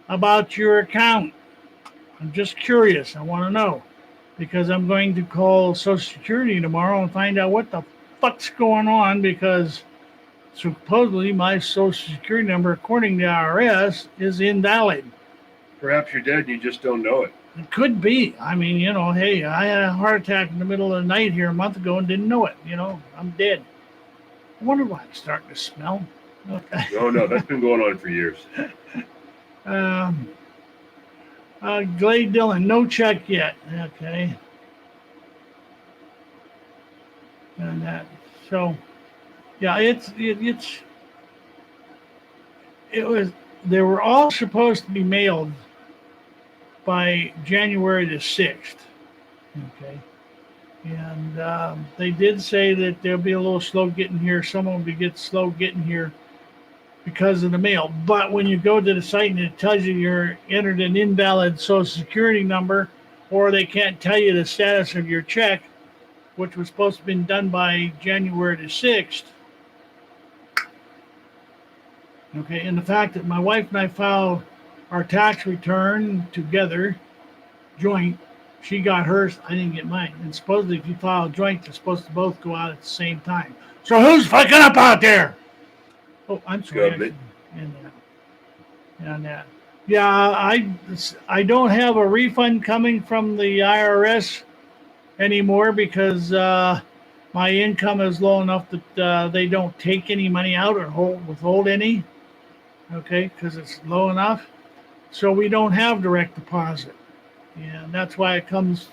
about your account. I'm just curious. I want to know. Because I'm going to call Social Security tomorrow and find out what the fuck's going on, because supposedly my Social Security number, according to the IRS, is invalid. Perhaps you're dead and you just don't know it. It could be. I mean, hey, I had a heart attack in the middle of the night here a month ago and didn't know it. I'm dead. I wonder why I'm starting to smell. Okay. No, that's been going on for years. Glade Dillon, no check yet. Okay. And that. So, yeah, they were all supposed to be mailed by January the 6th. Okay. And they did say that they'll be a little slow getting here. Some of them will get slow getting here because of the mail. But when you go to the site and it tells you you're entered an invalid Social Security number, or they can't tell you the status of your check, which was supposed to have been done by January the 6th. Okay, and the fact that my wife and I filed our tax return together, joint, She got hers. I didn't get mine. And supposedly, if you file a joint, they're supposed to both go out at the same time. So who's fucking up out there? Oh, I'm sorry. Government. And that. Yeah, I don't have a refund coming from the IRS anymore because my income is low enough that they don't take any money out or withhold any. Okay, because it's low enough. So we don't have direct deposit, and that's why it comes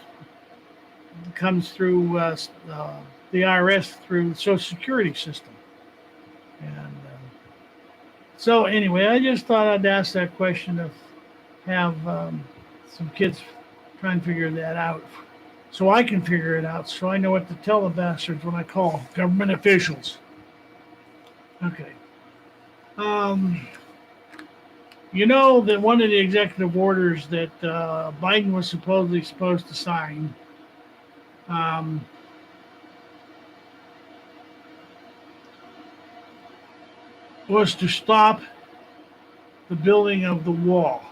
through the IRS through the Social Security system. And so anyway, I just thought I'd ask that question of have some kids try and figure that out, so I can figure it out, so I know what to tell the bastards when I call government officials. Okay. You know that one of the executive orders that Biden was supposed to sign was to stop the building of the wall.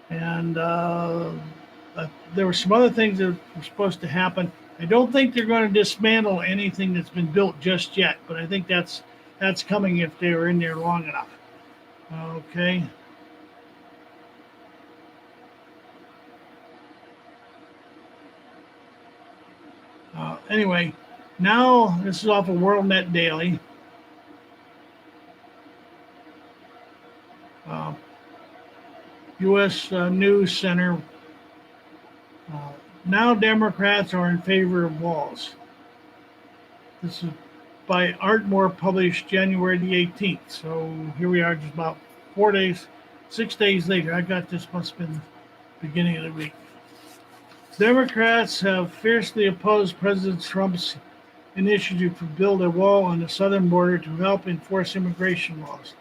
And there were some other things that were supposed to happen. I don't think they're going to dismantle anything that's been built just yet, but I think that's coming if they were in there long enough. Okay. Anyway, now this is off of WorldNet Daily. U.S. News Center. Now Democrats are in favor of walls. This is by Artmore, published January the 18th. So here we are, just about 6 days later. I got this, must have been the beginning of the week. Democrats have fiercely opposed President Trump's initiative to build a wall on the southern border to help enforce immigration laws.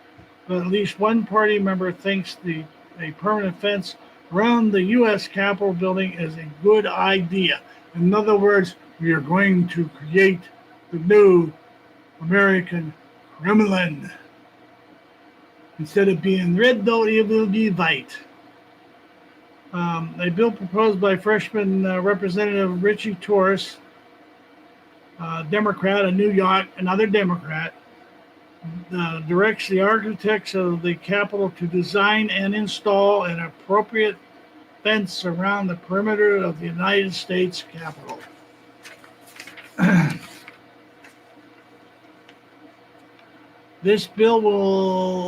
But at least one party member thinks a permanent fence around the U.S. Capitol building is a good idea. In other words, we are going to create the new American Kremlin. Instead of being red, though, it will be white. A bill proposed by freshman Representative Richie Torres, Democrat of New York, another Democrat, directs the architects of the Capitol to design and install an appropriate fence around the perimeter of the United States Capitol. This bill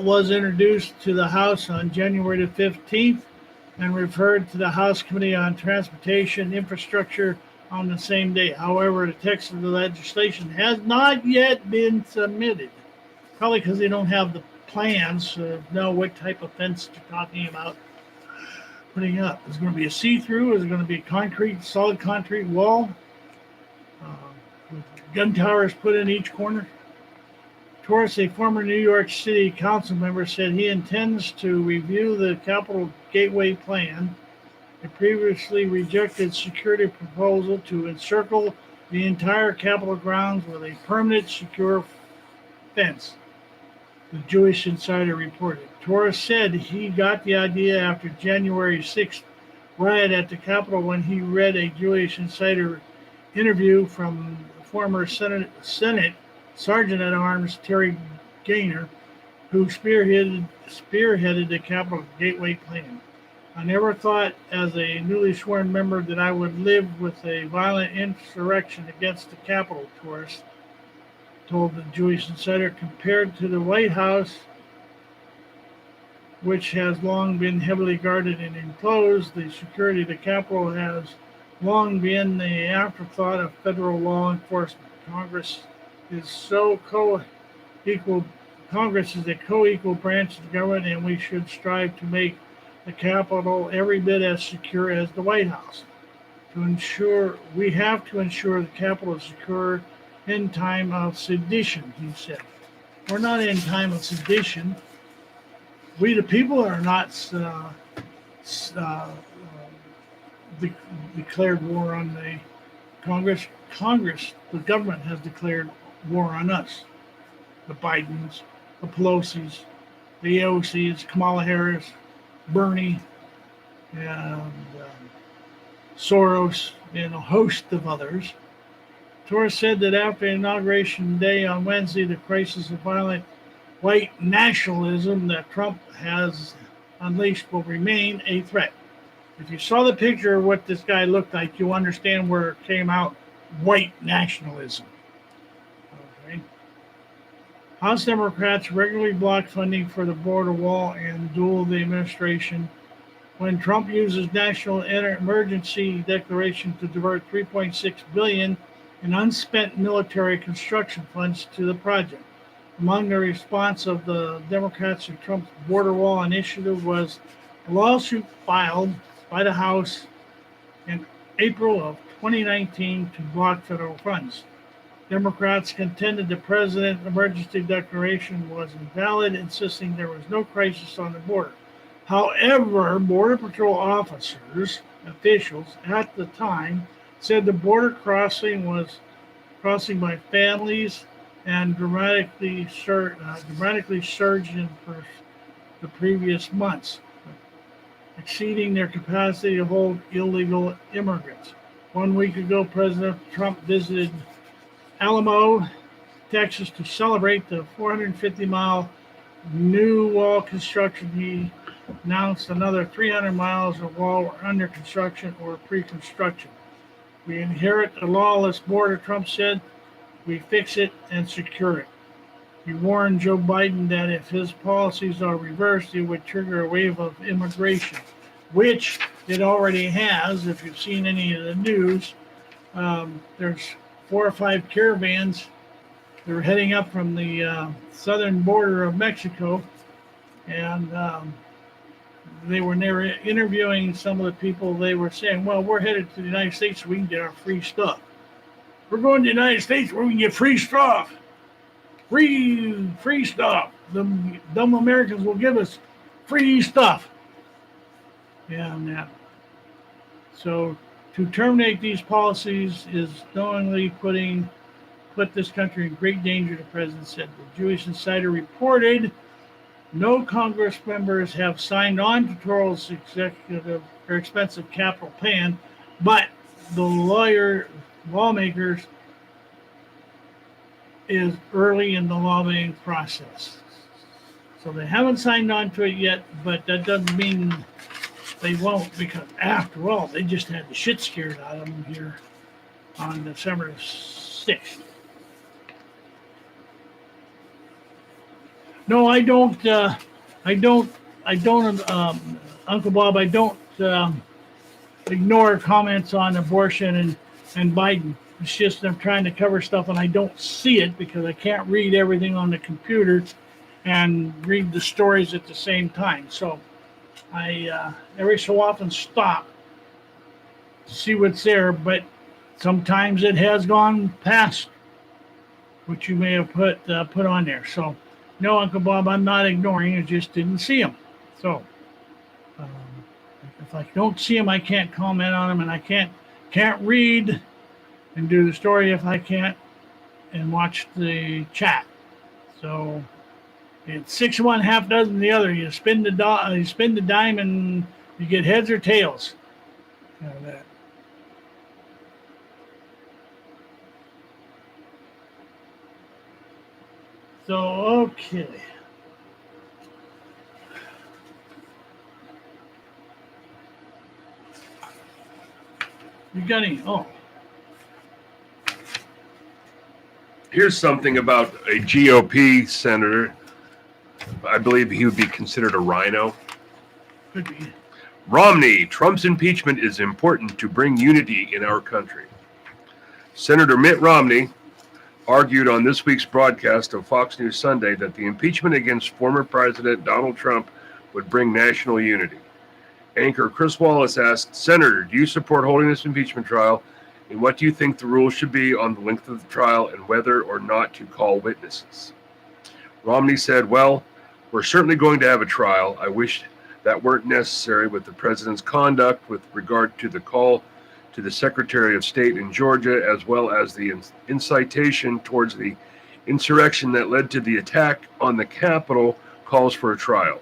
was introduced to the House on January the 15th and referred to the House Committee on Transportation and Infrastructure on the same day. However, the text of the legislation has not yet been submitted. Probably because they don't have the plans to know what type of fence they're talking about putting up. Is it going to be a see-through? Is it going to be a solid concrete wall with gun towers put in each corner? Torres, a former New York City council member, said he intends to review the Capitol Gateway Plan, a previously rejected security proposal to encircle the entire Capitol grounds with a permanent secure fence, the Jewish Insider reported. Torres said he got the idea after January 6th riot at the Capitol when he read a Jewish Insider interview from former Senate Sergeant-at-Arms Terry Gaynor, who spearheaded the Capitol Gateway Plan. I never thought as a newly sworn member that I would live with a violent insurrection against the Capitol, Torres told the Jewish Insider. Compared to the White House, which has long been heavily guarded and enclosed, the security of the Capitol has long been the afterthought of federal law enforcement. Congress is a co-equal branch of the government, and we should strive to make the Capitol every bit as secure as the White House. We have to ensure the Capitol is secure in time of sedition, he said. We're not in time of sedition. We, the people, are not declared war on the Congress. Congress, the government, has declared war on us. The Bidens, the Pelosi's, the AOC's, Kamala Harris, Bernie, and Soros, and a host of others. Torres said that after Inauguration Day on Wednesday, the crisis of violent white nationalism that Trump has unleashed will remain a threat. If you saw the picture of what this guy looked like, you'll understand where it came out white nationalism. Okay. House Democrats regularly block funding for the border wall and duel the administration when Trump uses national emergency declaration to divert $3.6 billion in unspent military construction funds to the project. Among the response of the Democrats to Trump's border wall initiative was a lawsuit filed by the House in April of 2019 to block federal funds. Democrats contended the president's emergency declaration was invalid, insisting there was no crisis on the border. However, Border Patrol officials at the time said the border crossing was crossing by families and dramatically surged in the previous months, exceeding their capacity to hold illegal immigrants. 1 week ago, President Trump visited Alamo, Texas to celebrate the 450-mile new wall construction. He announced another 300 miles of wall were under construction or pre-construction. We inherit a lawless border, Trump said. We fix it and secure it. He warned Joe Biden that if his policies are reversed, it would trigger a wave of immigration, which it already has. If you've seen any of the news, there's 4 or 5 caravans. They're heading up from the southern border of Mexico, and they were interviewing some of the people. They were saying, well, we're headed to the United States so we can get our free stuff. We're going to the United States where we can get free stuff. Free stuff. The dumb Americans will give us free stuff. Yeah. So to terminate these policies is knowingly put this country in great danger, the president said. The Jewish Insider reported no Congress members have signed on to Torres' expensive capital plan, but the lawmakers is early in the lobbying process. So they haven't signed on to it yet, but that doesn't mean they won't, because after all, they just had the shit scared out of them here on December 6th. No, I don't, Uncle Bob, I don't ignore comments on abortion and Biden. It's just I'm trying to cover stuff and I don't see it because I can't read everything on the computer and read the stories at the same time. So I every so often stop to see what's there, but sometimes it has gone past what you may have put on there. So no, Uncle Bob, I'm not ignoring. I just didn't see them. So if I don't see them, I can't comment on them, and I can't read and do the story if I can't and watch the chat. So it's 6 of one, half dozen the other. You spin the dime, and you get heads or tails. Kind of that. So okay. You got any? Oh. Here's something about a GOP senator. I believe he would be considered a rhino. Could be. Romney, Trump's impeachment is important to bring unity in our country. Senator Mitt Romney argued on this week's broadcast of Fox News Sunday that the impeachment against former President Donald Trump would bring national unity. Anchor Chris Wallace asked, Senator, do you support holding this impeachment trial? And what do you think the rules should be on the length of the trial and whether or not to call witnesses? Romney said, well, we're certainly going to have a trial. I wish that weren't necessary with the president's conduct with regard to the call to the Secretary of State in Georgia, as well as the incitation towards the insurrection that led to the attack on the Capitol calls for a trial.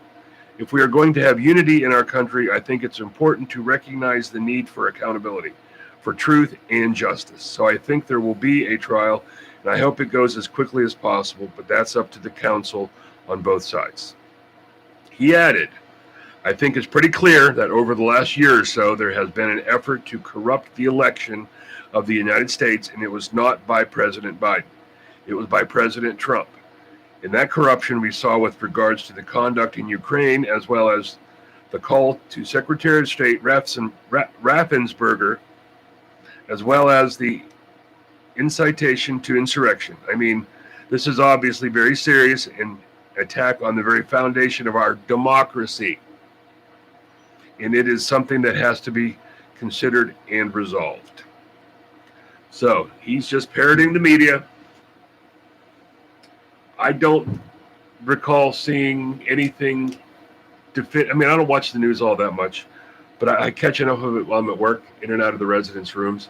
If we are going to have unity in our country, I think it's important to recognize the need for accountability, for truth and justice. So I think there will be a trial, and I hope it goes as quickly as possible, but that's up to the counsel on both sides. He added, I think it's pretty clear that over the last year or so, there has been an effort to corrupt the election of the United States, and it was not by President Biden. It was by President Trump. In that corruption we saw with regards to the conduct in Ukraine, as well as the call to Secretary of State Raffensperger, as well as the incitation to insurrection. I mean, this is obviously very serious and attack on the very foundation of our democracy. And it is something that has to be considered and resolved. So he's just parroting the media. I don't recall seeing anything to fit. I mean, I don't watch the news all that much, but I catch enough of it while I'm at work, in and out of the residence rooms.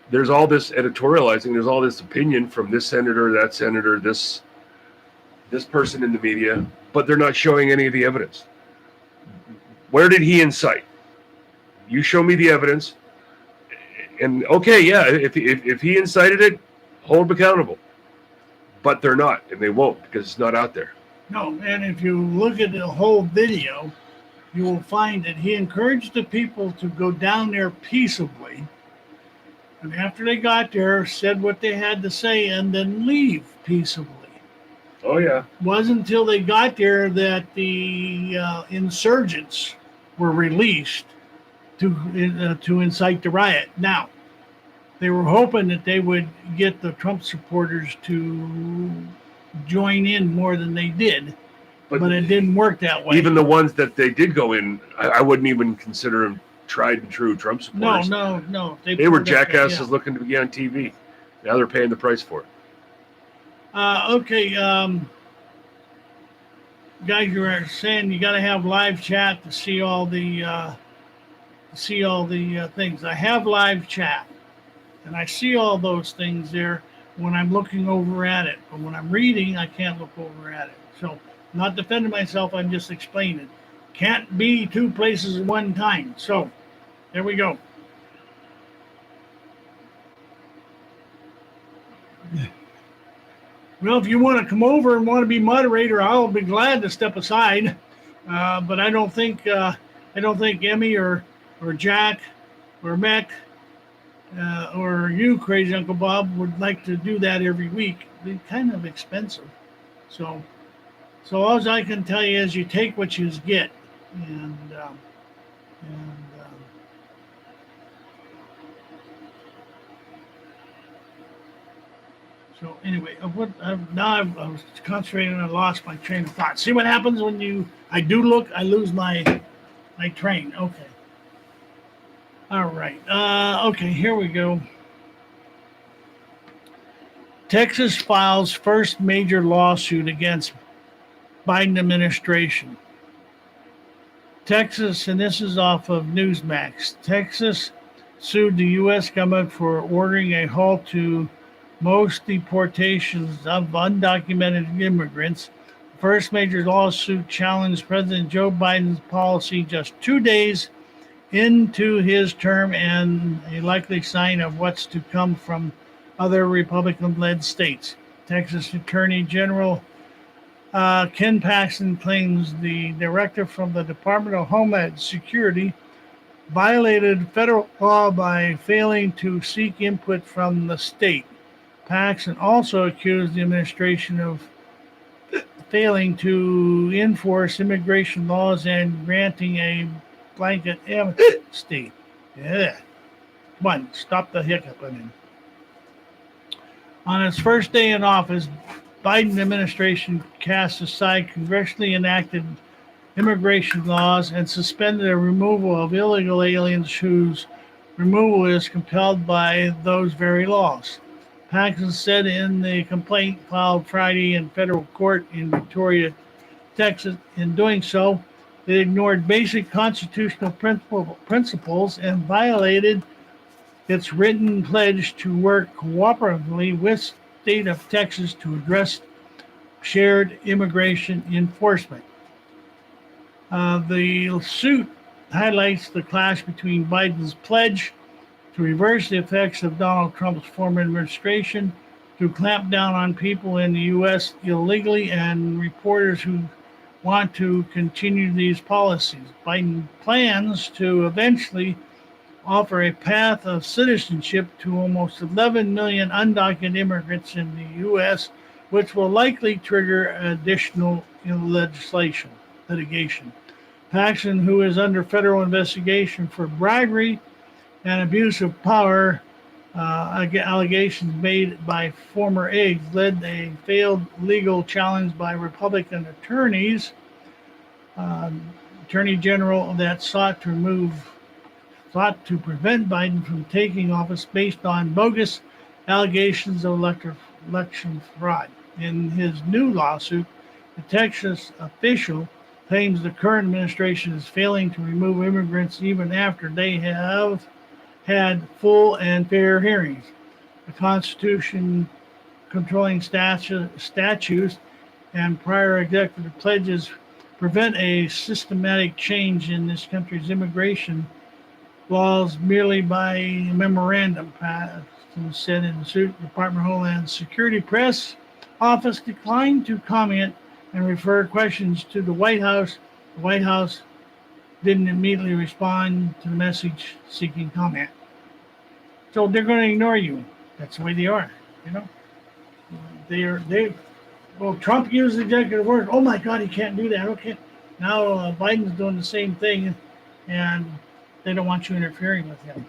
There's all this editorializing. There's all this opinion from this senator, that senator, this person in the media, but they're not showing any of the evidence. Where did he incite? You show me the evidence, and okay, yeah, if he incited it, hold him accountable. But they're not, and they won't, because it's not out there. No, and if you look at the whole video, you will find that he encouraged the people to go down there peaceably, and after they got there, said what they had to say, and then leave peaceably. Oh, yeah. It wasn't until they got there that the insurgents were released to incite the riot. Now, they were hoping that they would get the Trump supporters to join in more than they did, but it didn't work that way. Even the ones that they did go in, I wouldn't even consider them tried and true Trump supporters. No. They were jackasses looking to be on TV. Now they're paying the price for it. Okay, guys, you were saying you got to have live chat to see all the things. I have live chat, and I see all those things there when I'm looking over at it. But when I'm reading, I can't look over at it. So, I'm not defending myself. I'm just explaining. Can't be two places at one time. So, there we go. Well, if you want to come over and want to be moderator, I'll be glad to step aside. But I don't think Emmy or Jack or Mech or you, Crazy Uncle Bob, would like to do that every week. It'd be kind of expensive. So all I can tell you is you take what you get, and so anyway, I was concentrating and I lost my train of thought. See what happens when I do look, I lose my train. Okay. All right. Okay, here we go. Texas files first major lawsuit against Biden administration. Texas, and this is off of Newsmax. Texas sued the U.S. government for ordering a halt to most deportations of undocumented immigrants. The first major lawsuit challenged President Joe Biden's policy just 2 days into his term, and a likely sign of what's to come from other Republican-led states. Texas Attorney General Ken Paxton claims the director from the Department of Homeland Security violated federal law by failing to seek input from the state. Paxton also accused the administration of failing to enforce immigration laws and granting a blanket amnesty. Yeah. Come on, stop the hiccuping. On its first day in office, Biden administration cast aside congressionally enacted immigration laws and suspended the removal of illegal aliens whose removal is compelled by those very laws. Paxton said in the complaint filed Friday in federal court in Victoria, Texas, in doing so, it ignored basic constitutional principles and violated its written pledge to work cooperatively with the state of Texas to address shared immigration enforcement. The suit highlights the clash between Biden's pledge to reverse the effects of Donald Trump's former administration, to clamp down on people in the U.S. illegally, and reporters who want to continue these policies. Biden plans to eventually offer a path of citizenship to almost 11 million undocumented immigrants in the U.S., which will likely trigger additional litigation. Paxton, who is under federal investigation for bribery and abuse of power, allegations made by former aides, led a failed legal challenge by Republican attorneys, Attorney General, that sought to prevent Biden from taking office based on bogus allegations of election fraud. In his new lawsuit, the Texas official claims the current administration is failing to remove immigrants even after they have had full and fair hearings. The Constitution controlling statutes and prior executive pledges prevent a systematic change in this country's immigration laws merely by memorandum. Paxton said in the suit, the Department of Homeland Security press office declined to comment and refer questions to the White House. The White House didn't immediately respond to the message seeking comment. So they're going to ignore you. That's the way they are, you know. Well, Trump used executive order. Oh my God, he can't do that. Okay, now Biden's doing the same thing, and they don't want you interfering with him.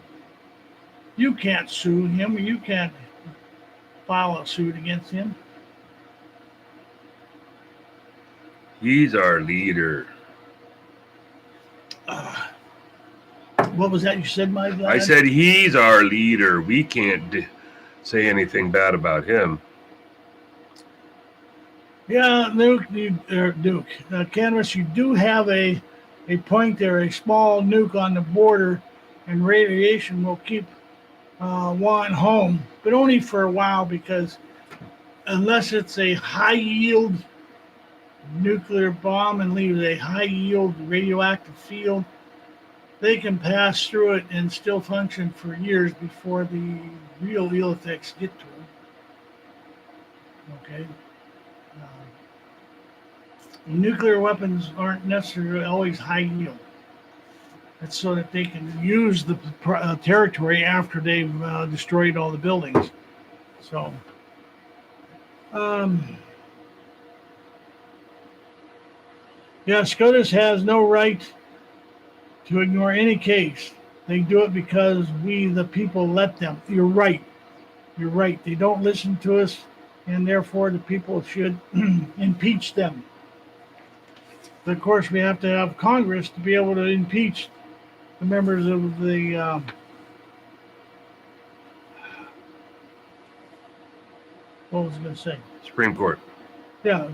You can't sue him, or you can't file a suit against him. He's our leader. What was that you said, my lad? I said he's our leader. We can't say anything bad about him. Yeah, Duke. Canvas, you do have a point there, a small nuke on the border, and radiation will keep one home, but only for a while, because unless it's a high-yield nuclear bomb and leaves a high-yield radioactive field, they can pass through it and still function for years before the real ill effects get to them. Okay? Nuclear weapons aren't necessarily always high yield. That's so that they can use the territory after they've destroyed all the buildings. So, yeah, SCOTUS has no right to ignore any case. They do it because we, the people, let them. You're right. You're right. They don't listen to us, and therefore the people should impeach them. But of course, we have to have Congress to be able to impeach the members of the what was I going to say? Supreme Court. Yeah,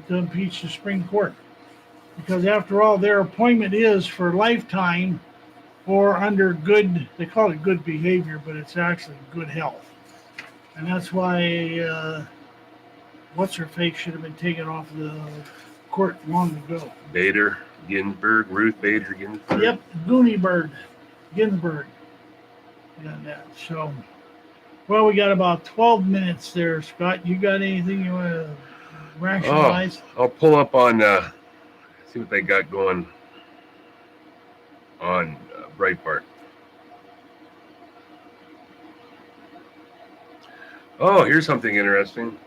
to impeach the Supreme Court. Because after all, their appointment is for lifetime or under good, they call it good behavior, but it's actually good health. And that's why what's-her-face should have been taken off the court long ago. Bader Ginsburg, Ruth Bader Ginsburg. Yep, Ginsburg. Got that. So, well, we got about 12 minutes there, Scott. You got anything you want to rationalize? Oh, I'll pull up on, see what they got going on Breitbart. Oh, here's something interesting.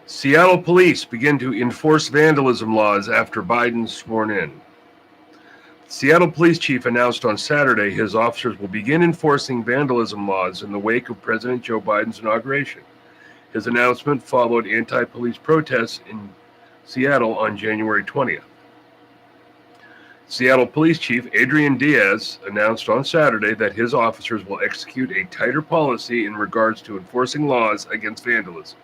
Seattle police begin to enforce vandalism laws after Biden's sworn in. Seattle police chief announced on Saturday his officers will begin enforcing vandalism laws in the wake of President Joe Biden's inauguration. His announcement followed anti-police protests in Seattle on January 20th. Seattle Police Chief Adrian Diaz announced on Saturday that his officers will execute a tighter policy in regards to enforcing laws against vandalism.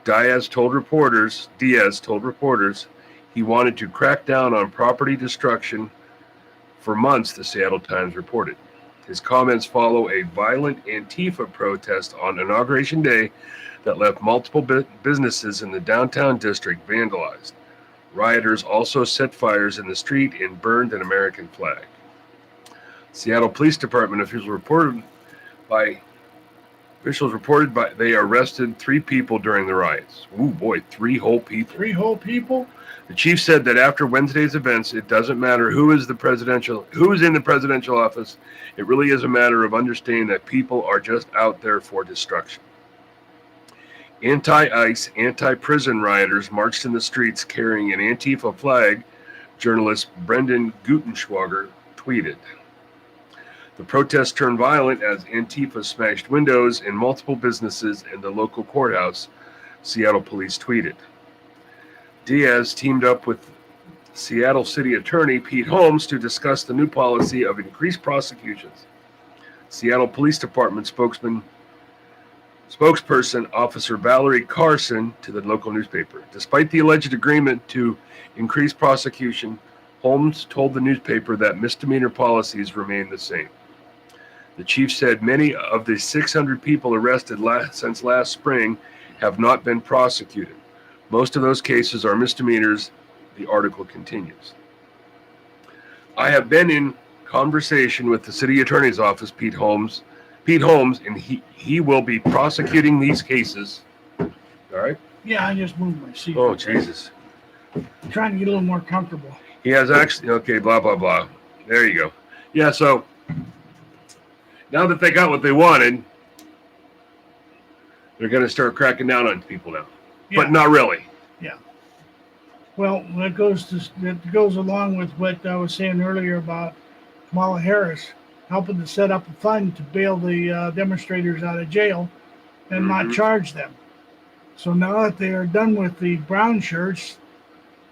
Diaz told reporters he wanted to crack down on property destruction for months, the Seattle Times reported. His comments follow a violent Antifa protest on Inauguration Day that left multiple businesses in the downtown district vandalized. Rioters also set fires in the street and burned an American flag. Seattle Police Department officials reported they arrested 3 people during the riots. Ooh boy, 3 whole people. 3 whole people? The chief said that after Wednesday's events, it doesn't matter who is in the presidential office. It really is a matter of understanding that people are just out there for destruction. Anti-ICE, anti-prison rioters marched in the streets carrying an Antifa flag, journalist Brendan Gutenschwager tweeted. The protests turned violent as Antifa smashed windows in multiple businesses and the local courthouse, Seattle police tweeted. Diaz teamed up with Seattle City Attorney Pete Holmes to discuss the new policy of increased prosecutions. Seattle Police Department spokesperson Officer Valerie Carson to the local newspaper. Despite the alleged agreement to increase prosecution, Holmes told the newspaper that misdemeanor policies remain the same. The chief said many of the 600 people arrested since last spring have not been prosecuted. Most of those cases are misdemeanors, the article continues. I have been in conversation with the city attorney's office, Pete Holmes, and he will be prosecuting these cases. All right? Yeah, I just moved my seat. Oh, Jesus. I'm trying to get a little more comfortable. He has actually, okay, blah, blah, blah. There you go. Yeah, so now that they got what they wanted, they're going to start cracking down on people now. Yeah. But not really. Yeah. Well, that goes along with what I was saying earlier about Kamala Harris helping to set up a fund to bail the demonstrators out of jail and not charge them. So now that they are done with the brown shirts,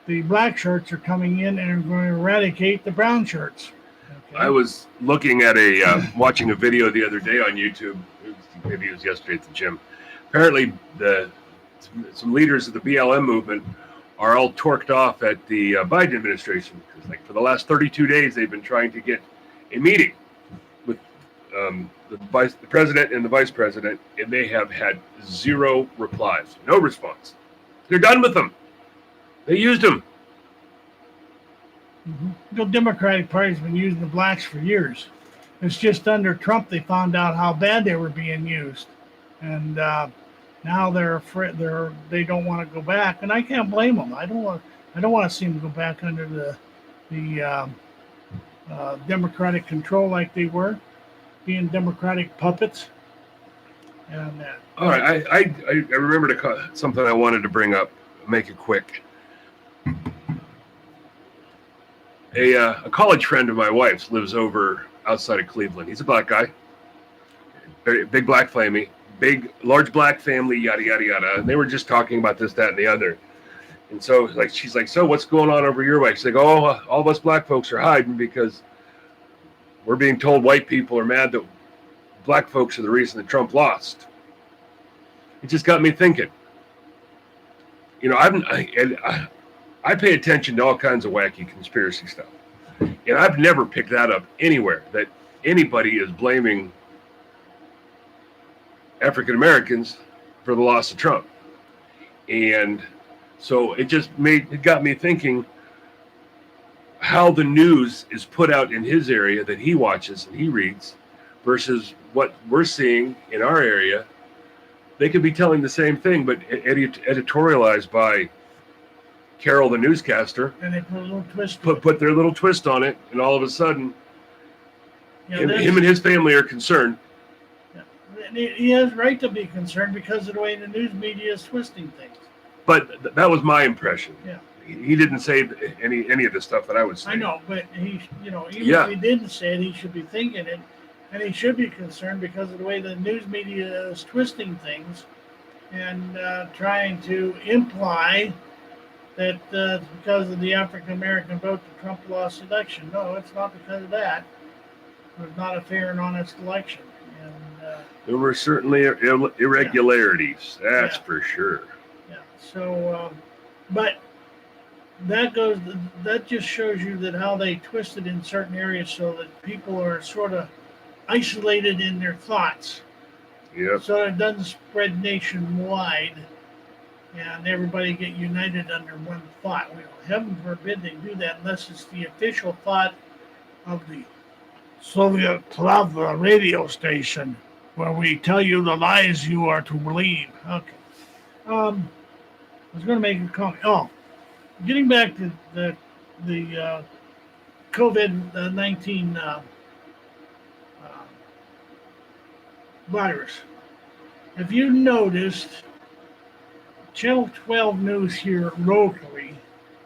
the black shirts are coming in and are going to eradicate the brown shirts. Okay. I was looking at watching a video the other day on YouTube. Maybe it was yesterday at the gym. Apparently, some leaders of the BLM movement are all torqued off at the Biden administration because, like, for the last 32 days, they've been trying to get a meeting with the president and the vice president, and they have had 0 replies, no response. They're done with them. They used them. The Democratic Party's been using the blacks for years. It's just under Trump they found out how bad they were being used, and now they're afraid. They don't want to go back, and I can't blame them. I don't want to see them go back under the Democratic control like they were, being Democratic puppets. And all right, I remembered something I wanted to bring up. Make it quick. A college friend of my wife's lives over outside of Cleveland. He's a black guy, big black family, large black family, yada yada yada. And they were just talking about this, that, and the other. And so, like, she's like, "So what's going on over your way?" She's like, "Oh, all of us black folks are hiding because we're being told white people are mad that black folks are the reason that Trump lost." It just got me thinking. You know, I pay attention to all kinds of wacky conspiracy stuff. And I've never picked that up anywhere, that anybody is blaming African Americans for the loss of Trump. And so it got me thinking how the news is put out in his area that he watches and he reads versus what we're seeing in our area. They could be telling the same thing, but editorialized by Carol, the newscaster, they put a little twist. Put their little twist on it, and all of a sudden, him and his family are concerned. Yeah. He has right to be concerned because of the way the news media is twisting things. But that was my impression. Yeah. He didn't say any of the stuff that I was saying. I know, but even if he didn't say it, he should be thinking it, and he should be concerned because of the way the news media is twisting things and trying to imply that because of the African American vote that Trump lost the election. No, it's not because of that. It was not a fair and honest election. And there were certainly irregularities, that's for sure. Yeah. So, but that just shows you that how they twisted in certain areas so that people are sort of isolated in their thoughts. Yep. So it doesn't spread nationwide. and everybody get united under one thought. Well, heaven forbid they do that unless it's the official thought of the Soviet Club radio station, where we tell you the lies you are to believe. Okay. I was going to make a comment. Oh, getting back to the COVID-19 uh, virus. Have you noticed Channel 12 News here locally?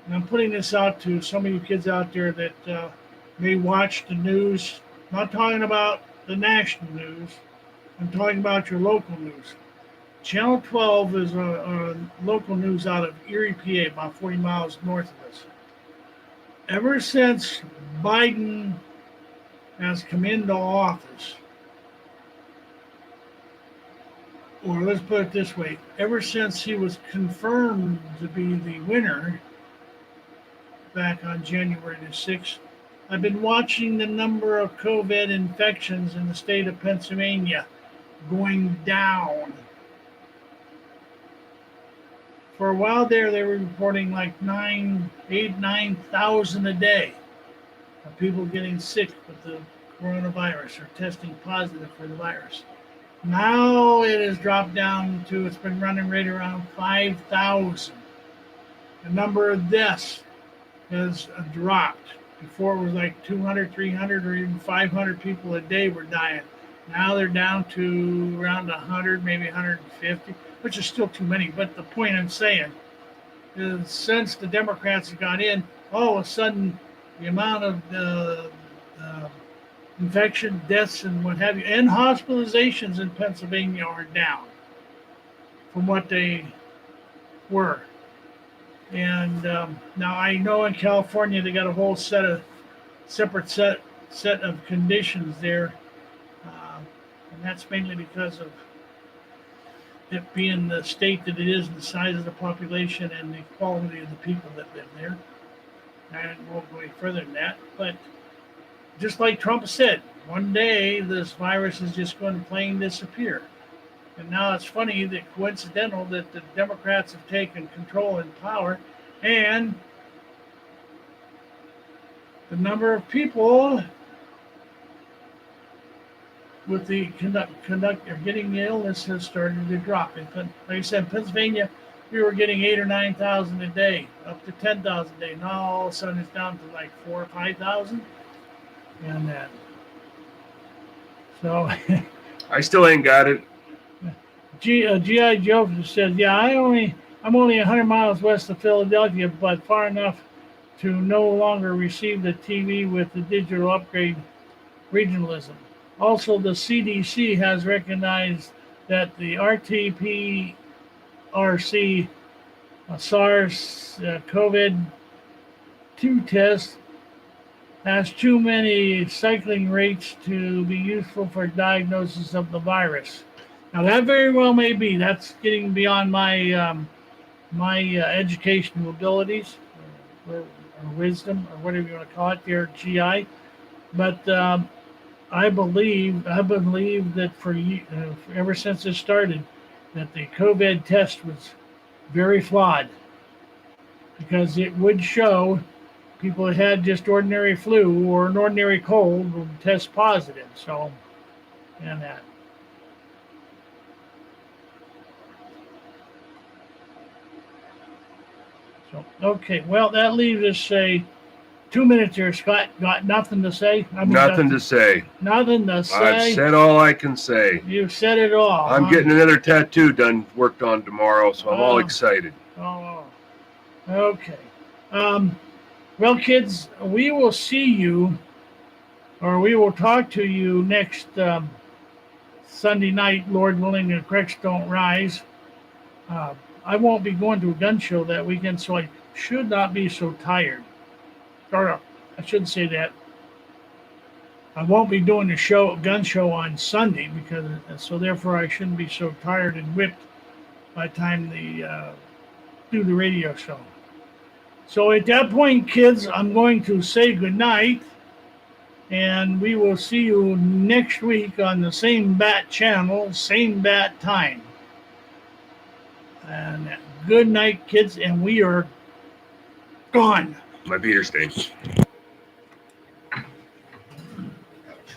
And I'm putting this out to some of you kids out there that may watch the news. I'm not talking about the national news. I'm talking about your local news. Channel 12 is a local news out of Erie, PA, about 40 miles north of us. Ever since Biden has come into office, or let's put it this way, ever since he was confirmed to be the winner back on January the 6th, I've been watching the number of COVID infections in the state of Pennsylvania going down. For a while there, they were reporting like 9,000 a day of people getting sick with the coronavirus or testing positive for the virus. Now it has dropped down to, it's been running right around 5,000. The number of deaths has dropped. Before it was like 200, 300, or even 500 people a day were dying. Now they're down to around 100, maybe 150, which is still too many. But the point I'm saying is since the Democrats got in, all of a sudden the amount of infection, deaths, and what have you, and hospitalizations in Pennsylvania are down from what they were. And now I know in California they got a whole separate set of conditions there, and that's mainly because of it being the state that it is, and the size of the population, and the quality of the people that live there. I won't go any further than that, but just like Trump said, one day this virus is just going to plain disappear. And now it's funny that coincidental that the Democrats have taken control and power, and the number of people with the conduct or getting the illness has started to drop. And like I said, in Pennsylvania, we were getting 8,000 or 9,000 a day, up to 10,000 a day. Now all of a sudden it's down to like 4,000 or 5,000, and that. So I still ain't got it. G.I. Joe said, "Yeah, I'm only 100 miles west of Philadelphia, but far enough to no longer receive the TV with the digital upgrade regionalism. Also, the CDC has recognized that the RT-PCR SARS COVID-2 test has too many cycling rates to be useful for diagnosis of the virus." Now that very well may be. That's getting beyond my educational abilities or wisdom or whatever you want to call it, there, GI. But I believe that for ever since it started, that the COVID test was very flawed, because it would show people that had just ordinary flu or an ordinary cold would test positive. So, and that. So, okay, well, that leaves us, say, 2 minutes here. Scott, got nothing to say? Nothing to say. Nothing to say? I've said all I can say. You've said it all. I'm getting another tattoo worked on tomorrow, so I'm all excited. Oh, okay. Well, kids, we will see you, or we will talk to you next Sunday night, Lord willing, the creeks don't rise. I won't be going to a gun show that weekend, so I should not be so tired. Or I shouldn't say that. I won't be doing the gun show on Sunday, so therefore I shouldn't be so tired and whipped by the time they do the radio show. So at that point, kids, I'm going to say goodnight, and we will see you next week on the same bat channel, same bat time. And good night, kids. And we are gone. My Peter stain.